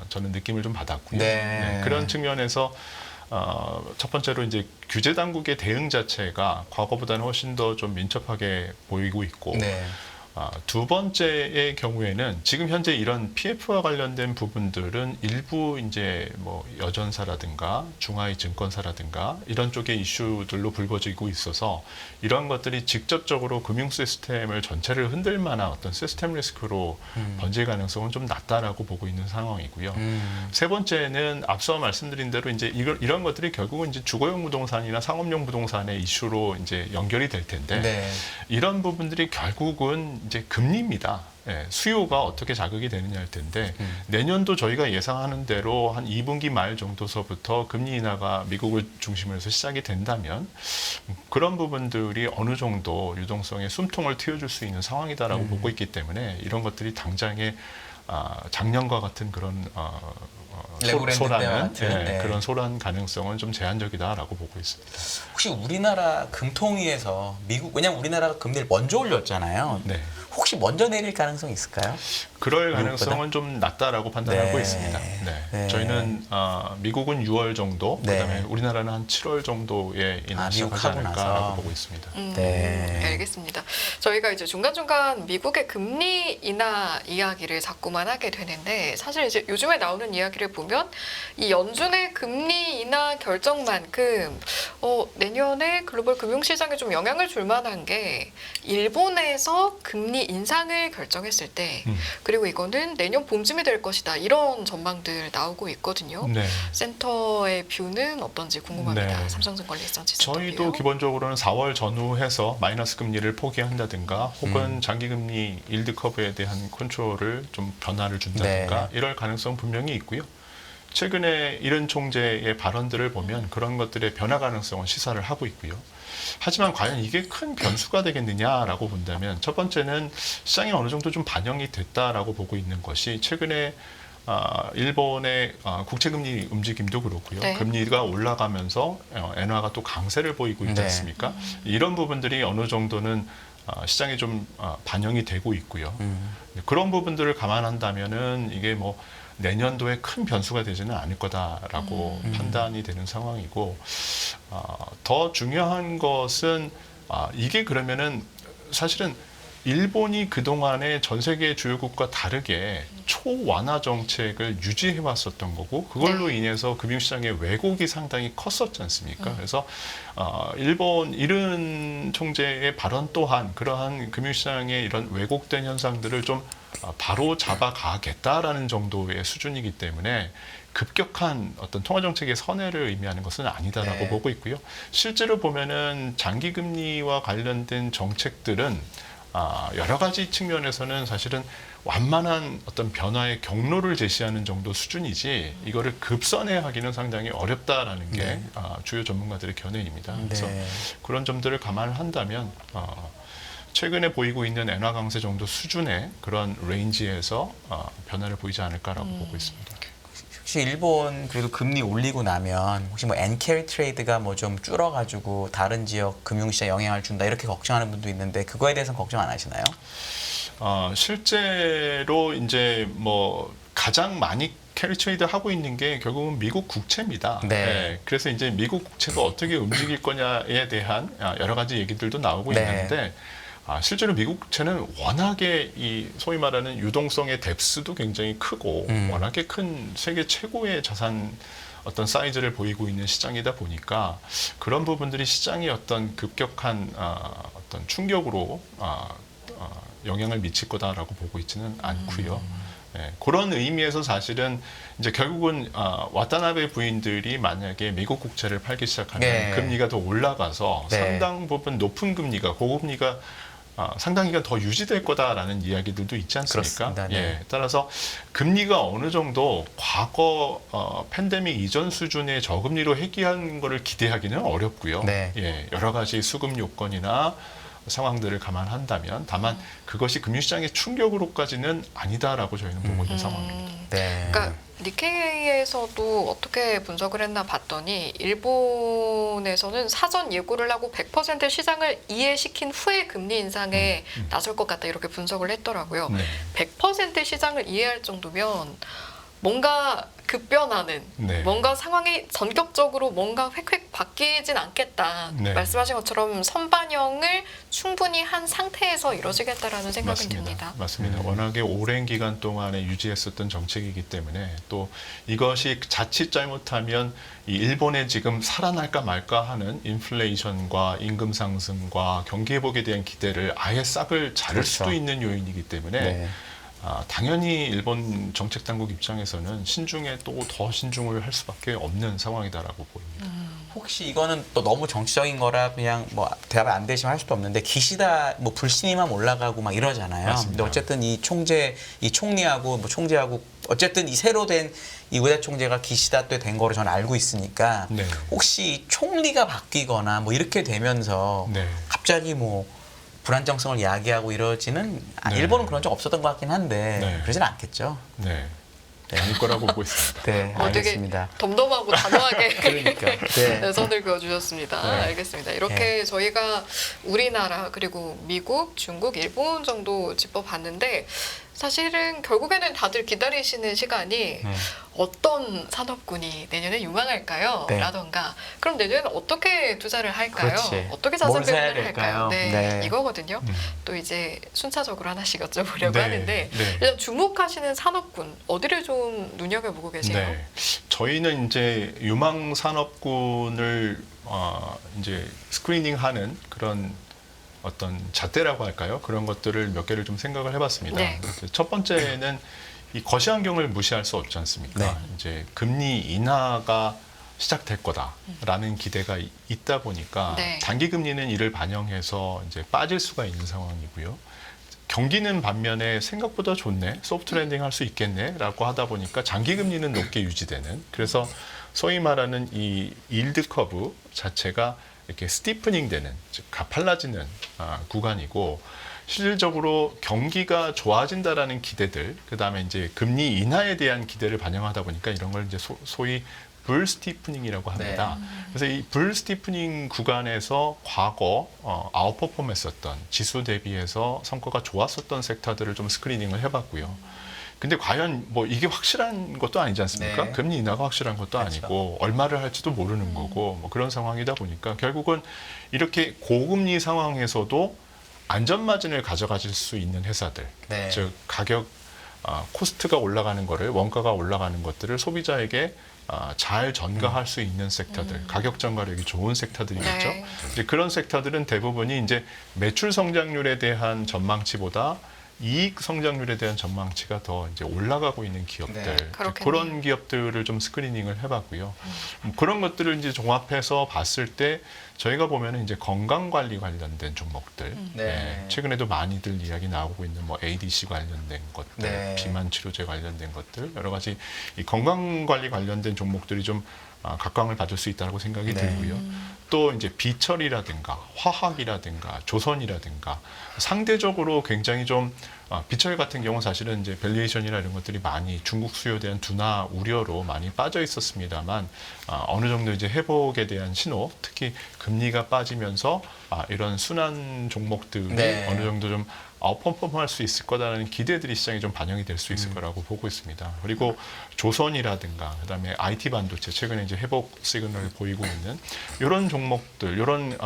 저는 느낌을 좀 받았고요. 네. 그런 측면에서 첫 번째로 이제 규제 당국의 대응 자체가 과거보다는 훨씬 더 좀 민첩하게 보이고 있고 네. 두 번째의 경우에는 지금 현재 이런 PF와 관련된 부분들은 일부 이제 뭐 여전사라든가 중하위 증권사라든가 이런 쪽의 이슈들로 불거지고 있어서 이런 것들이 직접적으로 금융 시스템을 전체를 흔들 만한 어떤 시스템 리스크로 번질 가능성은 좀 낮다라고 보고 있는 상황이고요. 세 번째는 앞서 말씀드린 대로 이제 이런 것들이 결국은 이제 주거용 부동산이나 상업용 부동산의 이슈로 이제 연결이 될 텐데 네. 이런 부분들이 결국은 이제 금리입니다. 예, 수요가 어떻게 자극이 되느냐일 텐데 내년도 저희가 예상하는 대로 한 2분기 말 정도서부터 금리 인하가 미국을 중심으로 해서 시작이 된다면 그런 부분들이 어느 정도 유동성의 숨통을 틔워줄 수 있는 상황이다라고 보고 있기 때문에 이런 것들이 당장에 작년과 같은 그런 레고랜드 때와 소란은 같은, 네. 그런 소란 가능성은 좀 제한적이다라고 보고 있습니다. 혹시 우리나라 금통위에서 미국 왜냐면 우리나라가 금리를 먼저 올렸잖아요. 네. 혹시 먼저 내릴 가능성이 있을까요? 그럴 미국보다? 가능성은 좀 낮다라고 판단하고 네. 있습니다. 네. 네. 저희는 미국은 6월 정도, 네. 그다음에 우리나라는 한 7월 정도에 인하 미국 시작하지 하고 않을까라고 나서. 보고 있습니다. 네. 알겠습니다. 저희가 이제 중간중간 미국의 금리 인하 이야기를 자꾸만 하게 되는데 사실 이제 요즘에 나오는 이야기를 보면 이 연준의 금리 인하 결정만큼 내년에 글로벌 금융시장에 좀 영향을 줄 만한 게 일본에서 금리 금리 인상을 결정했을 때 그리고 이거는 내년 봄쯤에 될 것이다 이런 전망들 나오고 있거든요. 네. 센터의 뷰는 어떤지 궁금합니다. 네. 삼성증권 리서치 센터 저희도 뷰요. 기본적으로는 4월 전후해서 마이너스 금리를 포기한다든가 혹은 장기금리 일드 커브에 대한 컨트롤을 좀 변화를 준다든가 이럴 가능성 분명히 있고요. 최근에 이런 총재의 발언들을 보면 그런 것들의 변화 가능성은 시사를 하고 있고요. 하지만 과연 이게 큰 변수가 되겠느냐라고 본다면 첫 번째는 시장에 어느 정도 좀 반영이 됐다라고 보고 있는 것이 최근에 일본의 국채금리 움직임도 그렇고요. 네. 금리가 올라가면서 엔화가 또 강세를 보이고 있지 네. 않습니까? 이런 부분들이 어느 정도는 시장에 좀 반영이 되고 있고요. 그런 부분들을 감안한다면은 이게 뭐 내년도에 큰 변수가 되지는 않을 거다라고 판단이 되는 상황이고 더 중요한 것은 이게 그러면은 사실은 일본이 그동안에 전 세계 주요국과 다르게 초완화 정책을 유지해 왔었던 거고 그걸로 인해서 금융시장의 왜곡이 상당히 컸었지 않습니까? 그래서 일본 이른 총재의 발언 또한 그러한 금융시장의 이런 왜곡된 현상들을 좀 바로 잡아가겠다라는 정도의 수준이기 때문에 급격한 어떤 통화정책의 선회를 의미하는 것은 아니다라고 네. 보고 있고요. 실제로 보면은 장기금리와 관련된 정책들은 여러 가지 측면에서는 사실은 완만한 어떤 변화의 경로를 제시하는 정도 수준이지 이거를 급선회하기는 상당히 어렵다라는 게 주요 전문가들의 견해입니다. 그래서 그런 점들을 감안을 한다면 최근에 보이고 있는 엔화 강세 정도 수준의 그런 레인지에서 변화를 보이지 않을까라고 보고 있습니다. 혹시 일본 그래도 금리 올리고 나면 혹시 뭐 엔캐리 트레이드가 뭐 좀 줄어가지고 다른 지역 금융시장 영향을 준다 이렇게 걱정하는 분도 있는데 그거에 대해서는 걱정 안 하시나요? 실제로 이제 뭐 가장 많이 캐리 트레이드 하고 있는 게 결국은 미국 국채입니다. 네. 그래서 이제 미국 국채가 어떻게 움직일 거냐에 대한 여러 가지 얘기들도 나오고 있는데 실제로 미국 국채는 워낙에 이 소위 말하는 유동성의 뎁스도 굉장히 크고 워낙에 큰 세계 최고의 자산 어떤 사이즈를 보이고 있는 시장이다 보니까 그런 부분들이 시장의 어떤 급격한 어떤 충격으로 영향을 미칠 거다라고 보고 있지는 않고요. 그런 의미에서 사실은 이제 결국은 와타나베 부인들이 만약에 미국 국채를 팔기 시작하면 금리가 더 올라가서 상당 부분 높은 금리가 고금리가 상당 기간 더 유지될 거다라는 이야기들도 있지 않습니까? 따라서 금리가 어느 정도 과거 팬데믹 이전 수준의 저금리로 회귀하는 것을 기대하기는 어렵고요. 여러 가지 수급 요건이나 상황들을 감안한다면 다만 그것이 금융시장의 충격으로까지는 아니다라고 저희는 보고 있는 상황입니다. 그러니까 니케이에서도 어떻게 분석을 했나 봤더니 일본에서는 사전 예고를 하고 100% 시장을 이해시킨 후에 금리 인상에 나설 것 같다 이렇게 분석을 했더라고요. 100% 시장을 이해할 정도면 뭔가 급변하는 뭔가 상황이 전격적으로 뭔가 획획 바뀌진 않겠다. 말씀하신 것처럼 선반영을 충분히 한 상태에서 이루어지겠다라는 생각은 듭니다. 맞습니다. 워낙에 오랜 기간 동안에 유지했었던 정책이기 때문에 또 이것이 자칫 잘못하면 이 일본에 지금 살아날까 말까 하는 인플레이션과 임금 상승과 경기 회복에 대한 기대를 아예 싹을 자를 수도 있는 요인이기 때문에 당연히 일본 정책 당국 입장에서는 신중에 또 더 신중을 할 수밖에 없는 상황이다라고 보입니다. 혹시 이거는 또 너무 정치적인 거라 그냥 뭐 대답이 안 되시면 할 수도 없는데 기시다 뭐 불신임함 올라가고 막 이러잖아요. 맞습니다. 근데 어쨌든 이 총리하고 뭐 총재하고 어쨌든 이 새로 된 이 우대 총재가 기시다 때 된 거로 저는 알고 있으니까 혹시 총리가 바뀌거나 뭐 이렇게 되면서 갑자기 뭐 불안정성을 야기하고 이러지는 일본은 그런 적 없었던 것 같긴 한데 그러진 않겠죠. 아닐 거라고 보고 있습니다. 알겠습니다. 되게 덤덤하고 단호하게 그러니까. 선을 그어주셨습니다. 알겠습니다. 이렇게 저희가 우리나라 그리고 미국, 중국, 일본 정도 짚어봤는데 사실은 결국에는 다들 기다리시는 시간이 어떤 산업군이 내년에 유망할까요? 라던가 그럼 내년에 어떻게 투자를 할까요? 어떻게 자산 배분을 할까요? 이거거든요. 또 이제 순차적으로 하나씩 여쭤보려고 하는데 일단 주목하시는 산업군 어디를 좀 눈여겨보고 계세요? 저희는 이제 유망 산업군을 이제 스크리닝하는 그런 어떤 잣대라고 할까요? 그런 것들을 몇 개를 좀 생각을 해봤습니다. 네. 첫 번째는 이 거시환경을 무시할 수 없지 않습니까? 네. 이제 금리 인하가 시작될 거다라는 기대가 있다 보니까 네. 단기 금리는 이를 반영해서 이제 빠질 수가 있는 상황이고요. 경기는 반면에 생각보다 좋네, 소프트 랜딩 할 수 있겠네라고 하다 보니까 장기 금리는 높게 유지되는. 그래서 소위 말하는 이 일드 커브 자체가 이렇게 스티프닝 되는, 즉 가팔라지는 구간이고, 실질적으로 경기가 좋아진다라는 기대들, 그다음에 이제 금리 인하에 대한 기대를 반영하다 보니까 이런 걸 이제 소위 불 스티프닝이라고 합니다. 그래서 이 불 스티프닝 구간에서 과거 아웃퍼폼했었던, 지수 대비해서 성과가 좋았었던 섹터들을 좀 스크리닝을 해봤고요. 근데 과연 뭐 이게 확실한 것도 아니지 않습니까? 네. 금리 인하가 확실한 것도 그렇죠. 아니고 얼마를 할지도 모르는 거고 뭐 그런 상황이다 보니까 결국은 이렇게 고금리 상황에서도 안전마진을 가져가실 수 있는 회사들, 네. 즉 가격 코스트가 올라가는 거를, 원가가 올라가는 것들을 소비자에게 잘 전가할 수 있는 섹터들, 가격 전가력이 좋은 섹터들이겠죠. 네. 이제 그런 섹터들은 대부분이 이제 매출 성장률에 대한 전망치보다 이익 성장률에 대한 전망치가 더 이제 올라가고 있는 기업들, 네, 그렇겠네요. 그런 기업들을 좀 스크리닝을 해봤고요. 그런 것들을 이제 종합해서 봤을 때 저희가 보면은 이제 건강 관리 관련된 종목들, 네. 예, 최근에도 많이들 이야기 나오고 있는 뭐 ADC 관련된 것들, 네. 비만 치료제 관련된 것들, 여러 가지 이 건강 관리 관련된 종목들이 좀 각광을 받을 수 있다고 생각이 네. 들고요. 또 이제 비철이라든가 화학이라든가 조선이라든가 상대적으로 굉장히 좀 비철 같은 경우는 사실은 이제 밸류에이션이나 이런 것들이 많이 중국 수요에 대한 둔화 우려로 많이 빠져 있었습니다만 어느 정도 이제 회복에 대한 신호, 특히 금리가 빠지면서 이런 순환 종목들이 네. 어느 정도 좀 아웃퍼폼할 수 있을 거다라는 기대들이 시장에 좀 반영이 될 수 있을 거라고 보고 있습니다. 그리고 조선이라든가 그다음에 IT 반도체 최근에 이제 회복 시그널을 보이고 있는 이런 종목들, 이런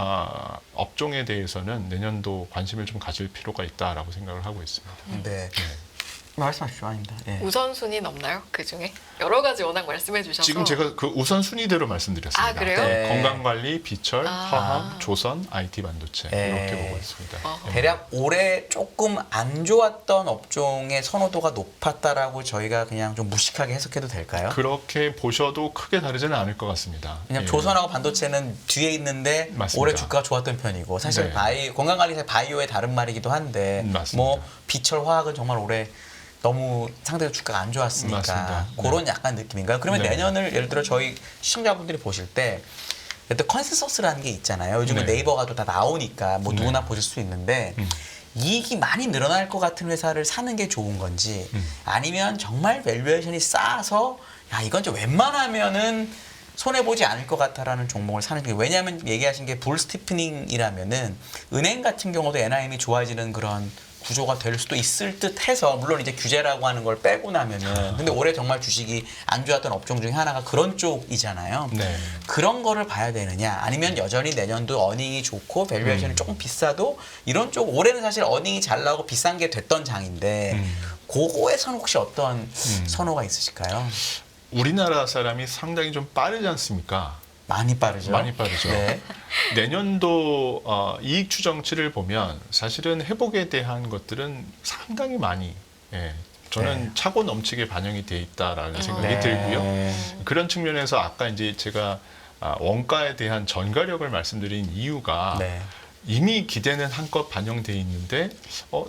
업종에 대해서는 내년도 관심을 좀 가질 필요가 있다라고 생각을 하고 있습니다. 네. 말씀하십시오. 아닙니다. 예. 우선순위는 없나요? 그 중에 여러 가지 워낙 말씀해 주셔서 지금 제가 그 우선 순위대로 말씀드렸습니다. 아, 그래요? 네. 건강관리, 비철, 아. 화학, 조선, IT 반도체 네. 이렇게 보고 있습니다. 어허. 대략 올해 조금 안 좋았던 업종의 선호도가 높았다라고 저희가 그냥 좀 무식하게 해석해도 될까요? 그렇게 보셔도 크게 다르지는 않을 것 같습니다. 그냥 예. 조선하고 반도체는 뒤에 있는데 맞습니다. 올해 주가가 좋았던 편이고 사실 네. 건강관리사 바이오의 다른 말이기도 한데 맞습니다. 뭐 비철 화학은 정말 올해 너무 상대적으로 주가가 안 좋았으니까 맞습니다. 그런 약간 느낌인가요? 그러면 네. 내년을 예를 들어 저희 시청자분들이 보실 때 일단 컨센서스라는 게 있잖아요. 요즘은 네. 네이버가 또 다 나오니까 뭐 네. 누구나 보실 수 있는데 이익이 많이 늘어날 것 같은 회사를 사는 게 좋은 건지 아니면 정말 밸류에이션이 싸서 야 이건 좀 웬만하면은 손해보지 않을 것 같다라는 종목을 사는 게 왜냐하면 얘기하신 게 불 스티프닝이라면은 은행 같은 경우도 NIM이 좋아지는 그런 구조가 될 수도 있을 듯 해서 물론 이제 규제라고 하는 걸 빼고 나면은 근데 올해 정말 주식이 안 좋았던 업종 중에 하나가 그런 쪽이잖아요. 네. 그런 거를 봐야 되느냐 아니면 여전히 내년도 어닝이 좋고 밸류에이션이 조금 비싸도 이런 쪽 올해는 사실 어닝이 잘 나오고 비싼 게 됐던 장인데 그거에서는 혹시 어떤 선호가 있으실까요? 우리나라 사람이 상당히 좀 빠르지 않습니까? 많이 빠르죠. 많이 빠르죠. 네. 내년도 이익 추정치를 보면 사실은 회복에 대한 것들은 상당히 많이 저는 네. 차고 넘치게 반영이 돼 있다라는 생각이 네. 들고요. 그런 측면에서 아까 이제 제가 원가에 대한 전가력을 말씀드린 이유가 네. 이미 기대는 한껏 반영돼 있는데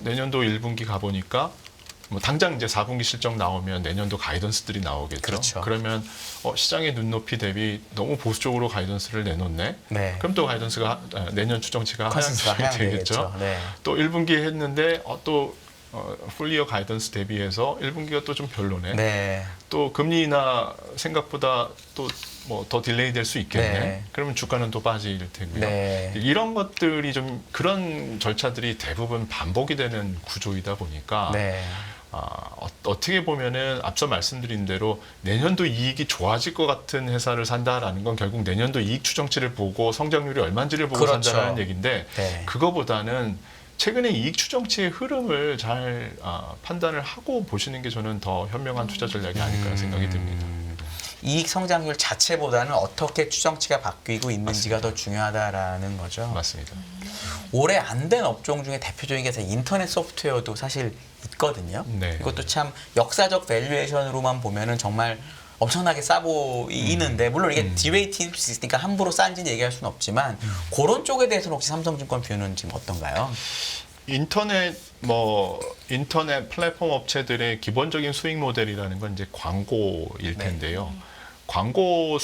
내년도 1분기 가보니까 뭐 당장 이제 4분기 실적 나오면 내년도 가이던스들이 나오겠죠. 그렇죠. 그러면 시장의 눈높이 대비 너무 보수적으로 가이던스를 내놓네. 네. 그럼 또 가이던스가 내년 추정치가 컨센서스가 하향되게 되겠죠. 하향되겠죠. 네. 또 1분기 했는데 또 풀리어 가이던스 대비해서 1분기가 또 좀 별로네. 네. 또 금리 인하 생각보다 또 뭐 더 딜레이 될 수 있겠네. 네. 그러면 주가는 또 빠질 테고요. 네. 이런 것들이 좀 그런 절차들이 대부분 반복이 되는 구조이다 보니까 네. 어떻게 보면은 앞서 말씀드린 대로 내년도 이익이 좋아질 것 같은 회사를 산다라는 건 결국 내년도 이익 추정치를 보고 성장률이 얼마인지를 보고 그렇죠. 산다는 얘기인데 네. 그거보다는 최근에 이익 추정치의 흐름을 잘 판단을 하고 보시는 게 저는 더 현명한 투자 전략이 아닐까 생각이 듭니다. 이익 성장률 자체보다는 어떻게 추정치가 바뀌고 있는지가 더 중요하다라는 거죠. 맞습니다. 올해 안 된 업종 중에 대표적인 게 인터넷 소프트웨어도 사실 있거든요. 네. 이것도 참 역사적 밸류에이션으로만 보면은 정말 엄청나게 싸 보이는데 물론 이게 디레이팅일 수 있으니까 함부로 싼지는 얘기할 수는 없지만 그런 쪽에 대해서는 혹시 삼성증권 뷰는 지금 어떤가요? 인터넷 플랫폼 업체들의 기본적인 수익 모델이라는 건 이제 광고일 텐데요. 광고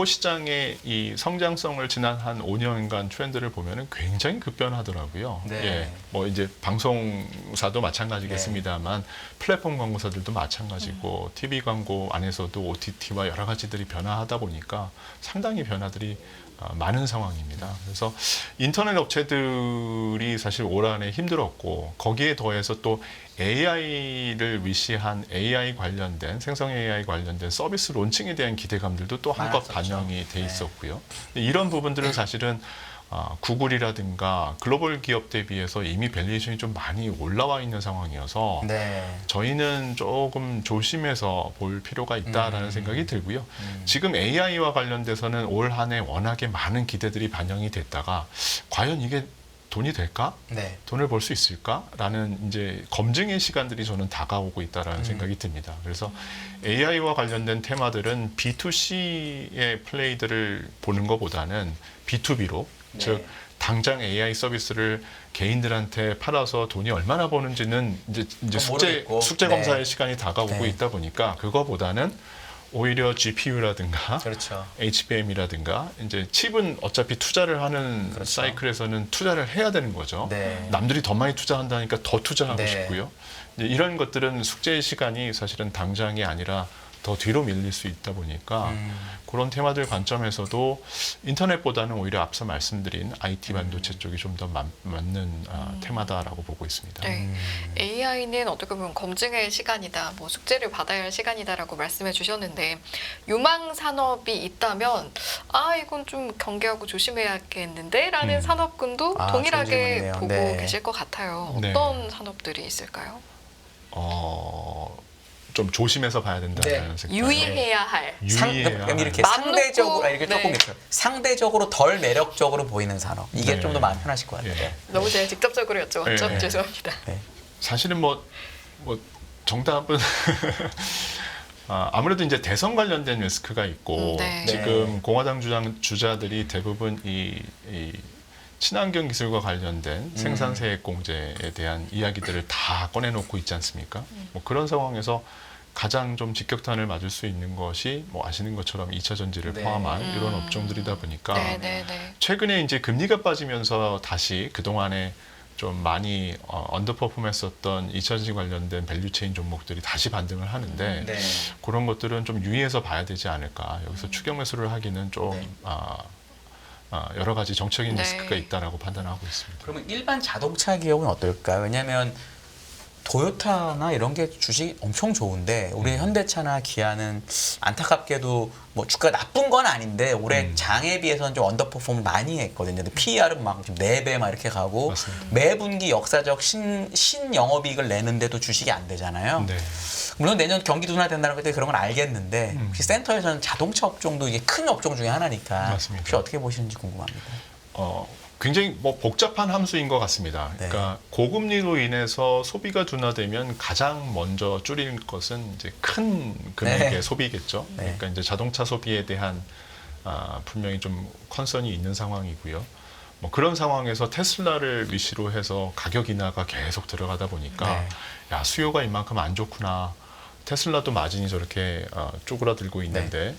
시장의 이 성장성을 지난 한 5년간 트렌드를 보면은 굉장히 급변하더라고요. 네. 예, 뭐 이제 방송사도 마찬가지겠습니다만 플랫폼 광고사들도 마찬가지고 TV 광고 안에서도 OTT와 여러 가지들이 변화하다 보니까 상당히 변화들이 많은 상황입니다. 그래서 인터넷 업체들이 사실 올 한해 힘들었고 거기에 더해서 또 AI를 위시한 AI 관련된 생성 AI 관련된 서비스 론칭에 대한 기대감들도 또 한껏 많았었죠. 반영이 돼 있었고요. 이런 부분들은 사실은 구글이라든가 글로벌 기업들에 비해서 이미 밸류에이션이 좀 많이 올라와 있는 상황이어서 네. 저희는 조금 조심해서 볼 필요가 있다라는 생각이 들고요. 지금 AI와 관련돼서는 올 한 해 워낙에 많은 기대들이 반영이 됐다가 과연 이게 돈이 될까? 네. 돈을 벌 수 있을까?라는 이제 검증의 시간들이 저는 다가오고 있다라는 생각이 듭니다. 그래서 AI와 관련된 테마들은 B2C의 플레이들을 보는 것보다는 B2B로 즉 당장 AI 서비스를 개인들한테 팔아서 돈이 얼마나 버는지는 이제 모르겠고. 숙제 검사의 네. 시간이 다가오고 네. 있다 보니까 그거보다는 오히려 GPU라든가 그렇죠. HBM이라든가 이제 칩은 어차피 투자를 하는 그렇죠. 사이클에서는 투자를 해야 되는 거죠. 네. 남들이 더 많이 투자한다니까 더 투자하고 네. 싶고요. 이제 이런 것들은 숙제의 시간이 사실은 당장이 아니라 더 뒤로 밀릴 수 있다 보니까 그런 테마들 관점에서도 인터넷보다는 오히려 앞서 말씀드린 IT 반도체 쪽이 좀 더 맞는 테마다라고 보고 있습니다. 네. AI는 어떻게 보면 검증의 시간이다, 뭐 숙제를 받아야 할 시간이다라고 말씀해 주셨는데 유망 산업이 있다면 이건 좀 경계하고 조심해야겠는데라는 산업군도 좋은 동일하게 질문이네요. 보고 네. 계실 것 같아요. 네. 어떤 산업들이 있을까요? 좀 조심해서 봐야 된다는 생각. 유의해야 할. 유의해야 할. 이렇게 맘 상대적으로 놓고, 이렇게 조금 네. 있어요. 상대적으로 덜 매력적으로 보이는 산업. 이게 네. 좀 더 마음 편하실 것 같아요. 예. 너무 제가 직접적으로 여쭤봤죠? 네. 죄송합니다. 사실은 뭐 정답은 아무래도 이제 대선 관련된 리스크가 있고 네. 지금 공화당 주자들이 대부분 이 친환경 기술과 관련된 생산세액 공제에 대한 이야기들을 다 꺼내놓고 있지 않습니까? 뭐 그런 상황에서 가장 좀 직격탄을 맞을 수 있는 것이 뭐 아시는 것처럼 2차 전지를 네. 포함한 이런 업종들이다 보니까 네네네. 최근에 이제 금리가 빠지면서 다시 그동안에 좀 많이 언더퍼폼했었던 2차 전지 관련된 밸류체인 종목들이 다시 반등을 하는데 네. 그런 것들은 좀 유의해서 봐야 되지 않을까. 여기서 추격 매수를 하기는 좀 네. 여러 가지 정책인 네. 리스크가 있다라고 판단하고 있습니다. 그러면 일반 자동차 기업은 어떨까요? 왜냐하면 토요타나 이런 게 주식 엄청 좋은데 우리 현대차나 기아는 안타깝게도 뭐 주가가 나쁜 건 아닌데 올해 장에 비해서는 좀 언더퍼폼을 많이 했거든요. 근데 PER은 막 지금 4배 막 이렇게 가고 맞습니다. 매 분기 역사적 신영업이익을 내는데도 주식이 안 되잖아요. 네. 물론 내년 경기 둔화된다는 것때 그런 건 알겠는데 혹시 센터에서는 자동차 업종도 이게 큰 업종 중에 하나니까 맞습니다. 혹시 어떻게 보시는지 궁금합니다. 굉장히 뭐 복잡한 함수인 것 같습니다. 네. 그러니까 고금리로 인해서 소비가 둔화되면 가장 먼저 줄일 것은 이제 큰 금액의 네. 소비겠죠. 네. 그러니까 이제 자동차 소비에 대한 분명히 좀 컨선이 있는 상황이고요. 뭐 그런 상황에서 테슬라를 위시로 해서 가격 인하가 계속 들어가다 보니까 네. 야 수요가 이만큼 안 좋구나. 테슬라도 마진이 저렇게 쪼그라들고 있는데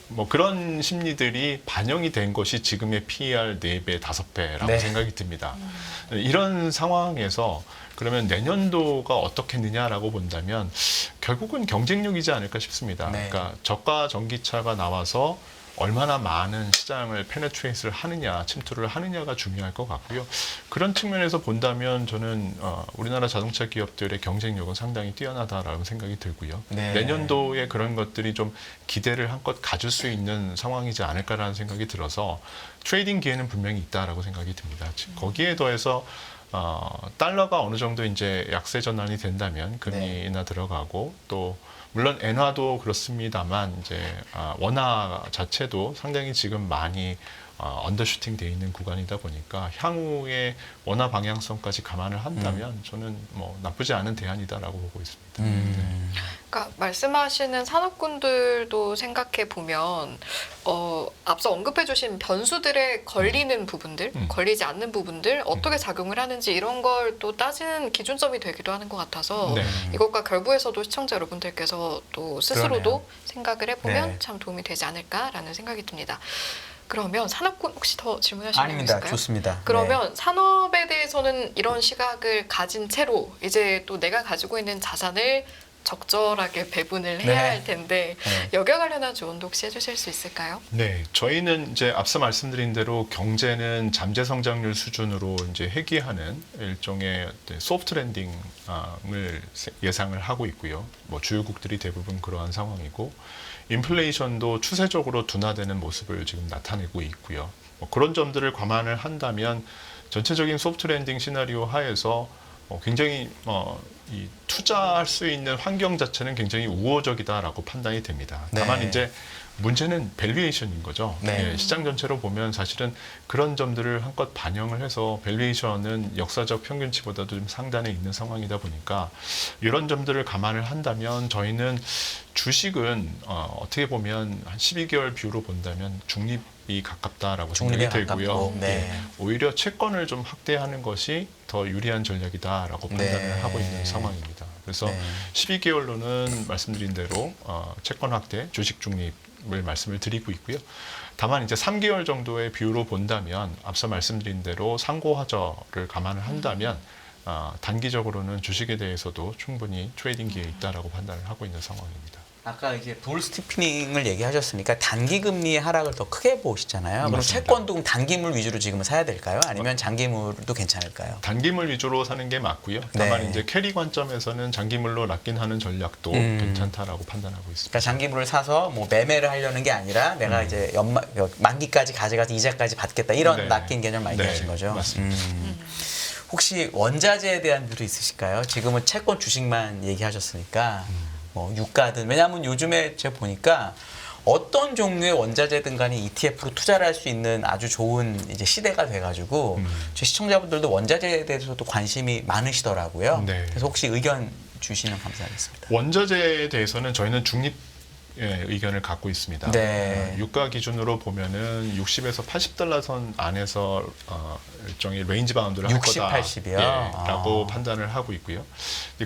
뭐 그런 심리들이 반영이 된 것이 지금의 PER 4배, 5배라고 네. 생각이 듭니다. 이런 상황에서 그러면 내년도가 어떻겠느냐라고 본다면 결국은 경쟁력이지 않을까 싶습니다. 네. 그러니까 저가 전기차가 나와서 얼마나 많은 시장을 페네트레이트를 하느냐, 침투를 하느냐가 중요할 것 같고요. 그런 측면에서 본다면 저는 우리나라 자동차 기업들의 경쟁력은 상당히 뛰어나다라는 생각이 들고요. 네. 내년도에 그런 것들이 좀 기대를 한껏 가질 수 있는 상황이지 않을까라는 생각이 들어서 트레이딩 기회는 분명히 있다라고 생각이 듭니다. 거기에 더해서 달러가 어느 정도 이제 약세 전환이 된다면 금리 인하 들어가고 또 물론 엔화도 그렇습니다만 이제 원화 자체도 상당히 지금 많이 언더슈팅 돼 있는 구간이다 보니까 향후에 원화 방향성까지 감안을 한다면 저는 뭐 나쁘지 않은 대안이다라고 보고 있습니다. 그러니까 말씀하시는 산업군들도 생각해 보면 앞서 언급해주신 변수들에 걸리는 부분들, 걸리지 않는 부분들 어떻게 작용을 하는지 이런 걸 또 따지는 기준점이 되기도 하는 것 같아서 네. 이것과 결부해서도 시청자 여러분들께서 또 스스로도 그러네요. 생각을 해보면 네. 참 도움이 되지 않을까라는 생각이 듭니다. 그러면 산업군 혹시 더 질문하시는 거 아닙니다. 있을까요? 좋습니다. 그러면 산업에 대해서는 이런 시각을 가진 채로 이제 또 내가 가지고 있는 자산을 적절하게 배분을 해야 네. 할 텐데 네. 여기와 관련한 조언도 혹시 해주실 수 있을까요? 네, 저희는 이제 앞서 말씀드린 대로 경제는 잠재 성장률 수준으로 이제 회귀하는 일종의 소프트 랜딩을 예상을 하고 있고요. 뭐 주요국들이 대부분 그러한 상황이고 인플레이션도 추세적으로 둔화되는 모습을 지금 나타내고 있고요. 뭐 그런 점들을 감안을 한다면 전체적인 소프트 랜딩 시나리오 하에서 굉장히 이 투자할 수 있는 환경 자체는 굉장히 우호적이다라고 판단이 됩니다. 다만 네. 이제 문제는 밸류에이션인 거죠. 네. 예, 시장 전체로 보면 사실은 그런 점들을 한껏 반영을 해서 밸류에이션은 역사적 평균치보다도 좀 상단에 있는 상황이다 보니까 이런 점들을 감안을 한다면 저희는 주식은 어떻게 보면 한 12개월 뷰로 본다면 중립이 가깝다라고 중립에 생각이 들고요. 가깝고, 네. 예, 오히려 채권을 좀 확대하는 것이 더 유리한 전략이다라고 판단을 네. 하고 있는 상황입니다. 그래서 네. 12개월로는 말씀드린 대로 채권 확대, 주식 중립을 말씀을 드리고 있고요. 다만 이제 3개월 정도의 뷰로 본다면 앞서 말씀드린 대로 상고하저를 감안을 한다면 단기적으로는 주식에 대해서도 충분히 트레이딩 기회에 있다라고 판단을 하고 있는 상황입니다. 아까 이제 돌 스티프닝을 얘기하셨으니까 단기 금리의 하락을 더 크게 보시잖아요. 그럼 맞습니다. 채권도 단기물 위주로 지금은 사야 될까요? 아니면 장기물도 괜찮을까요? 단기물 위주로 사는 게 맞고요. 다만 네. 이제 캐리 관점에서는 장기물로 락인하는 전략도 괜찮다라고 판단하고 있습니다. 그러니까 장기물을 사서 뭐 매매를 하려는 게 아니라 내가 이제 만기까지 가져가서 이자까지 받겠다 이런 네. 낚인 개념 말씀하신 거죠. 맞습니다. 혹시 원자재에 대한 뷰도 있으실까요? 지금은 채권 주식만 얘기하셨으니까 뭐 유가든 왜냐하면 요즘에 제가 보니까 어떤 종류의 원자재든 간에 ETF로 투자를 할 수 있는 아주 좋은 이제 시대가 돼가지고 제 시청자분들도 원자재에 대해서도 관심이 많으시더라고요. 네. 그래서 혹시 의견 주시면 감사하겠습니다. 원자재에 대해서는 저희는 중립 의견을 갖고 있습니다. 네. 유가 기준으로 보면은 60에서 80달러 선 안에서 일종의 레인지 바운드를 할 60, 거다. 80이요? 라고 판단을 하고 있고요.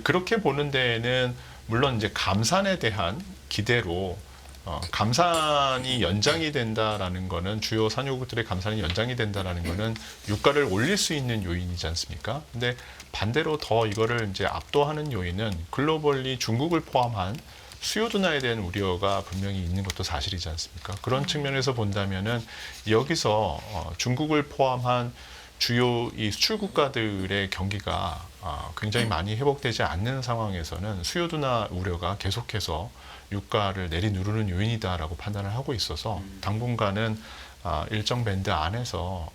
그렇게 보는 데에는 물론 이제 감산에 대한 기대로 감산이 연장이 된다라는 거는 주요 산유국들의 감산이 연장이 된다라는 거는 유가를 올릴 수 있는 요인이지 않습니까? 근데 반대로 더 이거를 이제 압도하는 요인은 글로벌리 중국을 포함한 수요 둔화에 대한 우려가 분명히 있는 것도 사실이지 않습니까? 그런 측면에서 본다면은 여기서 중국을 포함한 주요 이 수출 국가들의 경기가 굉장히 많이 회복되지 않는 상황에서는 수요 둔화 우려가 계속해서 유가를 내리누르는 요인이다라고 판단을 하고 있어서 당분간은 일정 밴드 안에서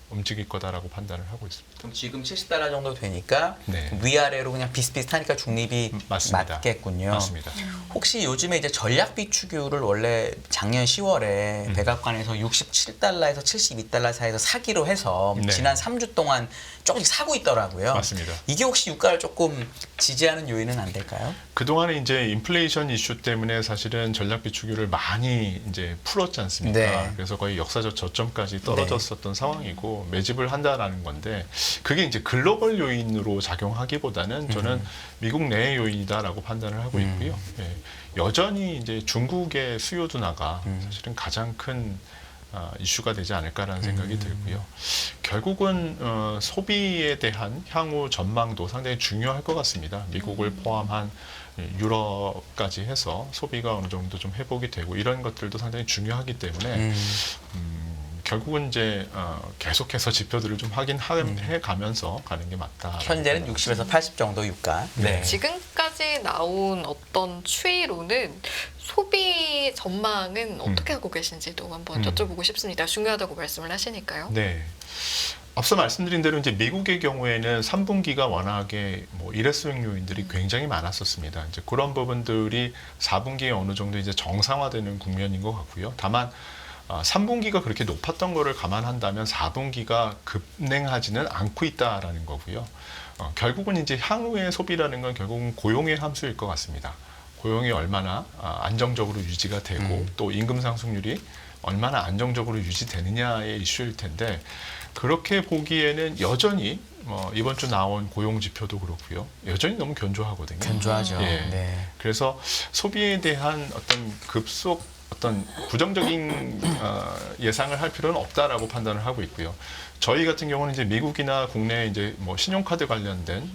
움직일 거다라고 판단을 하고 있습니다. 그럼 지금 70달러 정도 되니까 네. 위아래로 그냥 비슷비슷하니까 중립이 맞습니다. 맞겠군요. 맞습니다. 혹시 요즘에 이제 전략 비추규를 원래 작년 10월에 백악관에서 67달러에서 72달러 사이에서 사기로 해서 네. 지난 3주 동안 조금씩 사고 있더라고요. 맞습니다. 이게 혹시 유가를 조금 지지하는 요인은 안 될까요? 그동안에 이제 인플레이션 이슈 때문에 사실은 전략 비추기를 많이 이제 풀었지 않습니까? 네. 그래서 거의 역사적 저점까지 떨어졌었던 상황이고 매집을 한다라는 건데 그게 이제 글로벌 요인으로 작용하기보다는 저는 미국 내의 요인이다라고 판단을 하고 있고요. 예. 여전히 이제 중국의 수요 둔화가 사실은 가장 큰 이슈가 되지 않을까라는 생각이 들고요. 결국은 소비에 대한 향후 전망도 상당히 중요할 것 같습니다. 미국을 포함한 유럽까지 해서 소비가 어느 정도 좀 회복이 되고 이런 것들도 상당히 중요하기 때문에 결국은 이제 계속해서 지표들을 좀 확인해 가면서 가는 게 맞다. 현재는 60에서 80 정도 유가. 네. 지금까지 나온 어떤 추이로는 소비 전망은 어떻게 하고 계신지도 한번 여쭤보고 싶습니다. 중요하다고 말씀을 하시니까요. 네. 앞서 말씀드린 대로 이제 미국의 경우에는 3분기가 워낙에 뭐 일회성 요인들이 굉장히 많았었습니다. 이제 그런 부분들이 4분기에 어느 정도 이제 정상화되는 국면인 것 같고요. 다만 3분기가 그렇게 높았던 거를 감안한다면 4분기가 급냉하지는 않고 있다라는 거고요. 결국은 이제 향후의 소비라는 건 결국은 고용의 함수일 것 같습니다. 고용이 얼마나 안정적으로 유지가 되고 또 임금 상승률이 얼마나 안정적으로 유지되느냐의 이슈일 텐데 그렇게 보기에는 여전히 이번 주 나온 고용 지표도 그렇고요. 여전히 너무 견조하거든요. 견조하죠. 예. 네. 그래서 소비에 대한 어떤 급속 어떤 부정적인 예상을 할 필요는 없다라고 판단을 하고 있고요. 저희 같은 경우는 이제 미국이나 국내 이제 뭐 신용카드 관련된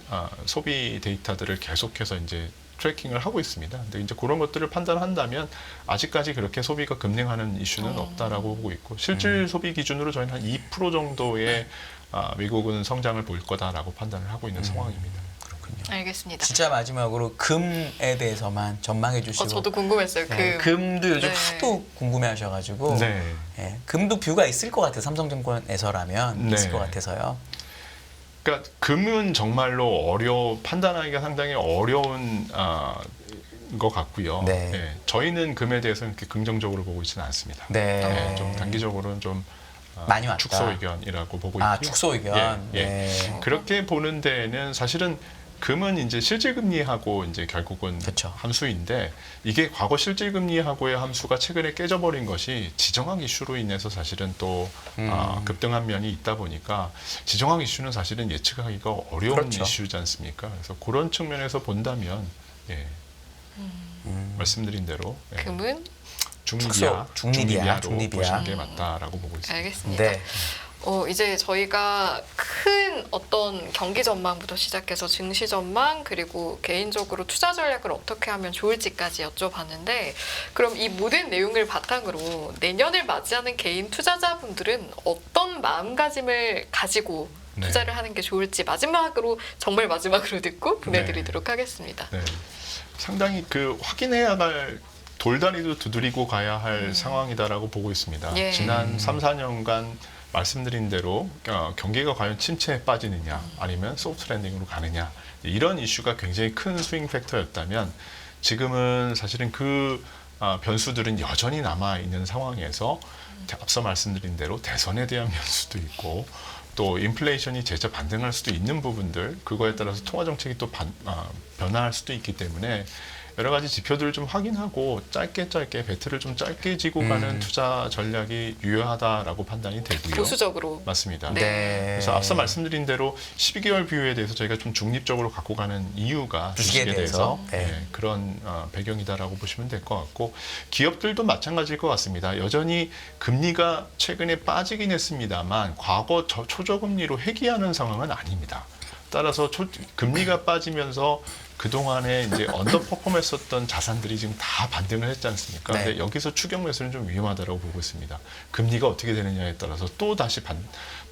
소비 데이터들을 계속해서 이제 트래킹을 하고 있습니다. 근데 이제 그런 것들을 판단한다면 아직까지 그렇게 소비가 급냉하는 이슈는 없다라고 보고 있고 실질 소비 기준으로 저희는 한 2% 정도의 미국은 성장을 볼 거다라고 판단을 하고 있는 상황입니다. 그렇군요. 알겠습니다. 진짜 마지막으로 금에 대해서만 전망해 주시고. 저도 궁금했어요. 네, 금도 요즘 네. 하도 궁금해하셔가지고. 네. 예, 금도 뷰가 있을 것 같아요. 삼성증권에서라면 네. 있을 것 같아서요. 그러니까 금은 정말로 판단하기가 상당히 어려운 것 같고요. 네. 예, 저희는 금에 대해서는 그렇게 긍정적으로 보고 있지는 않습니다. 네. 예, 좀 단기적으로는 좀 많이 왔다. 축소 의견이라고 보고 있고요. 축소 의견. 예, 예. 네. 그렇게 보는 데에는 사실은 금은 이제 실질금리하고 이제 결국은 그쵸. 함수인데 이게 과거 실질금리하고의 함수가 최근에 깨져버린 것이 지정학 이슈로 인해서 사실은 또 급등한 면이 있다 보니까 지정학 이슈는 사실은 예측하기가 어려운 그렇죠. 이슈지 않습니까? 그래서 그런 측면에서 본다면 예, 말씀드린 대로 예, 금은 중립이야, 중립이야. 보시는 게 맞다라고 보고 있습니다. 알겠습니다. 네. 이제 저희가 큰 어떤 경기 전망부터 시작해서 증시 전망 그리고 개인적으로 투자 전략을 어떻게 하면 좋을지까지 여쭤봤는데 그럼 이 모든 내용을 바탕으로 내년을 맞이하는 개인 투자자분들은 어떤 마음가짐을 가지고 네. 투자를 하는 게 좋을지 정말 마지막으로 듣고 보내드리도록 하겠습니다. 네. 상당히 확인해야 할 돌다리도 두드리고 가야 할 상황이다라고 보고 있습니다. 예. 지난 3, 4년간 말씀드린 대로 경기가 과연 침체에 빠지느냐 아니면 소프트 랜딩으로 가느냐 이런 이슈가 굉장히 큰 스윙 팩터였다면 지금은 사실은 변수들은 여전히 남아있는 상황에서 앞서 말씀드린 대로 대선에 대한 변수도 있고 또 인플레이션이 재차 반등할 수도 있는 부분들 그거에 따라서 통화정책이 또 변화할 수도 있기 때문에 여러 가지 지표들을 좀 확인하고 짧게 배틀을 좀 짧게 지고 가는 투자 전략이 유효하다라고 판단이 되고요. 보수적으로. 맞습니다. 네. 그래서 앞서 말씀드린 대로 12개월 뷰에 대해서 저희가 좀 중립적으로 갖고 가는 이유가 주식에 대해서 네, 그런 배경이다라고 보시면 될 것 같고 기업들도 마찬가지일 것 같습니다. 여전히 금리가 최근에 빠지긴 했습니다만 과거 초저금리로 회귀하는 상황은 아닙니다. 따라서 금리가 빠지면서 그동안에 이제 언더퍼폼했었던 자산들이 지금 다 반등을 했지 않습니까? 네. 근데 여기서 추격 매수는 좀 위험하다고 보고 있습니다. 금리가 어떻게 되느냐에 따라서 또 다시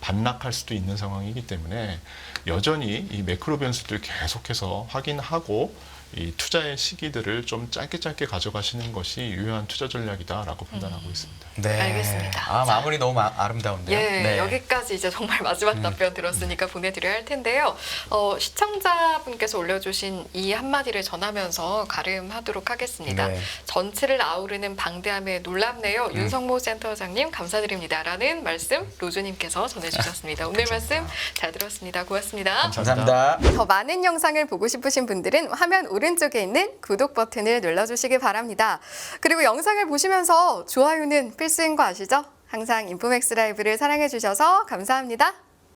반락할 수도 있는 상황이기 때문에 여전히 이 매크로 변수들 계속해서 확인하고 이 투자의 시기들을 좀 짧게 가져가시는 것이 유효한 투자 전략이다라고 판단하고 있습니다. 네. 알겠습니다. 마무리 너무 아름다운데요. 예, 네. 여기까지 이제 정말 마지막 답변 들었으니까 보내드려야 할 텐데요. 시청자분께서 올려주신 이 한마디를 전하면서 가름하도록 하겠습니다. 네. 전체를 아우르는 방대함에 놀랍네요. 윤성모 센터장님 감사드립니다. 라는 말씀 로즈님께서 전해주셨습니다. 오늘 말씀 잘 들었습니다. 고맙습니다. 감사합니다. 더 많은 영상을 보고 싶으신 분들은 화면 오른쪽에 있는 구독 버튼을 눌러주시기 바랍니다. 그리고 영상을 보시면서 좋아요는 필수인 거 아시죠? 항상 인포맥스 라이브를 사랑해 주셔서 감사합니다.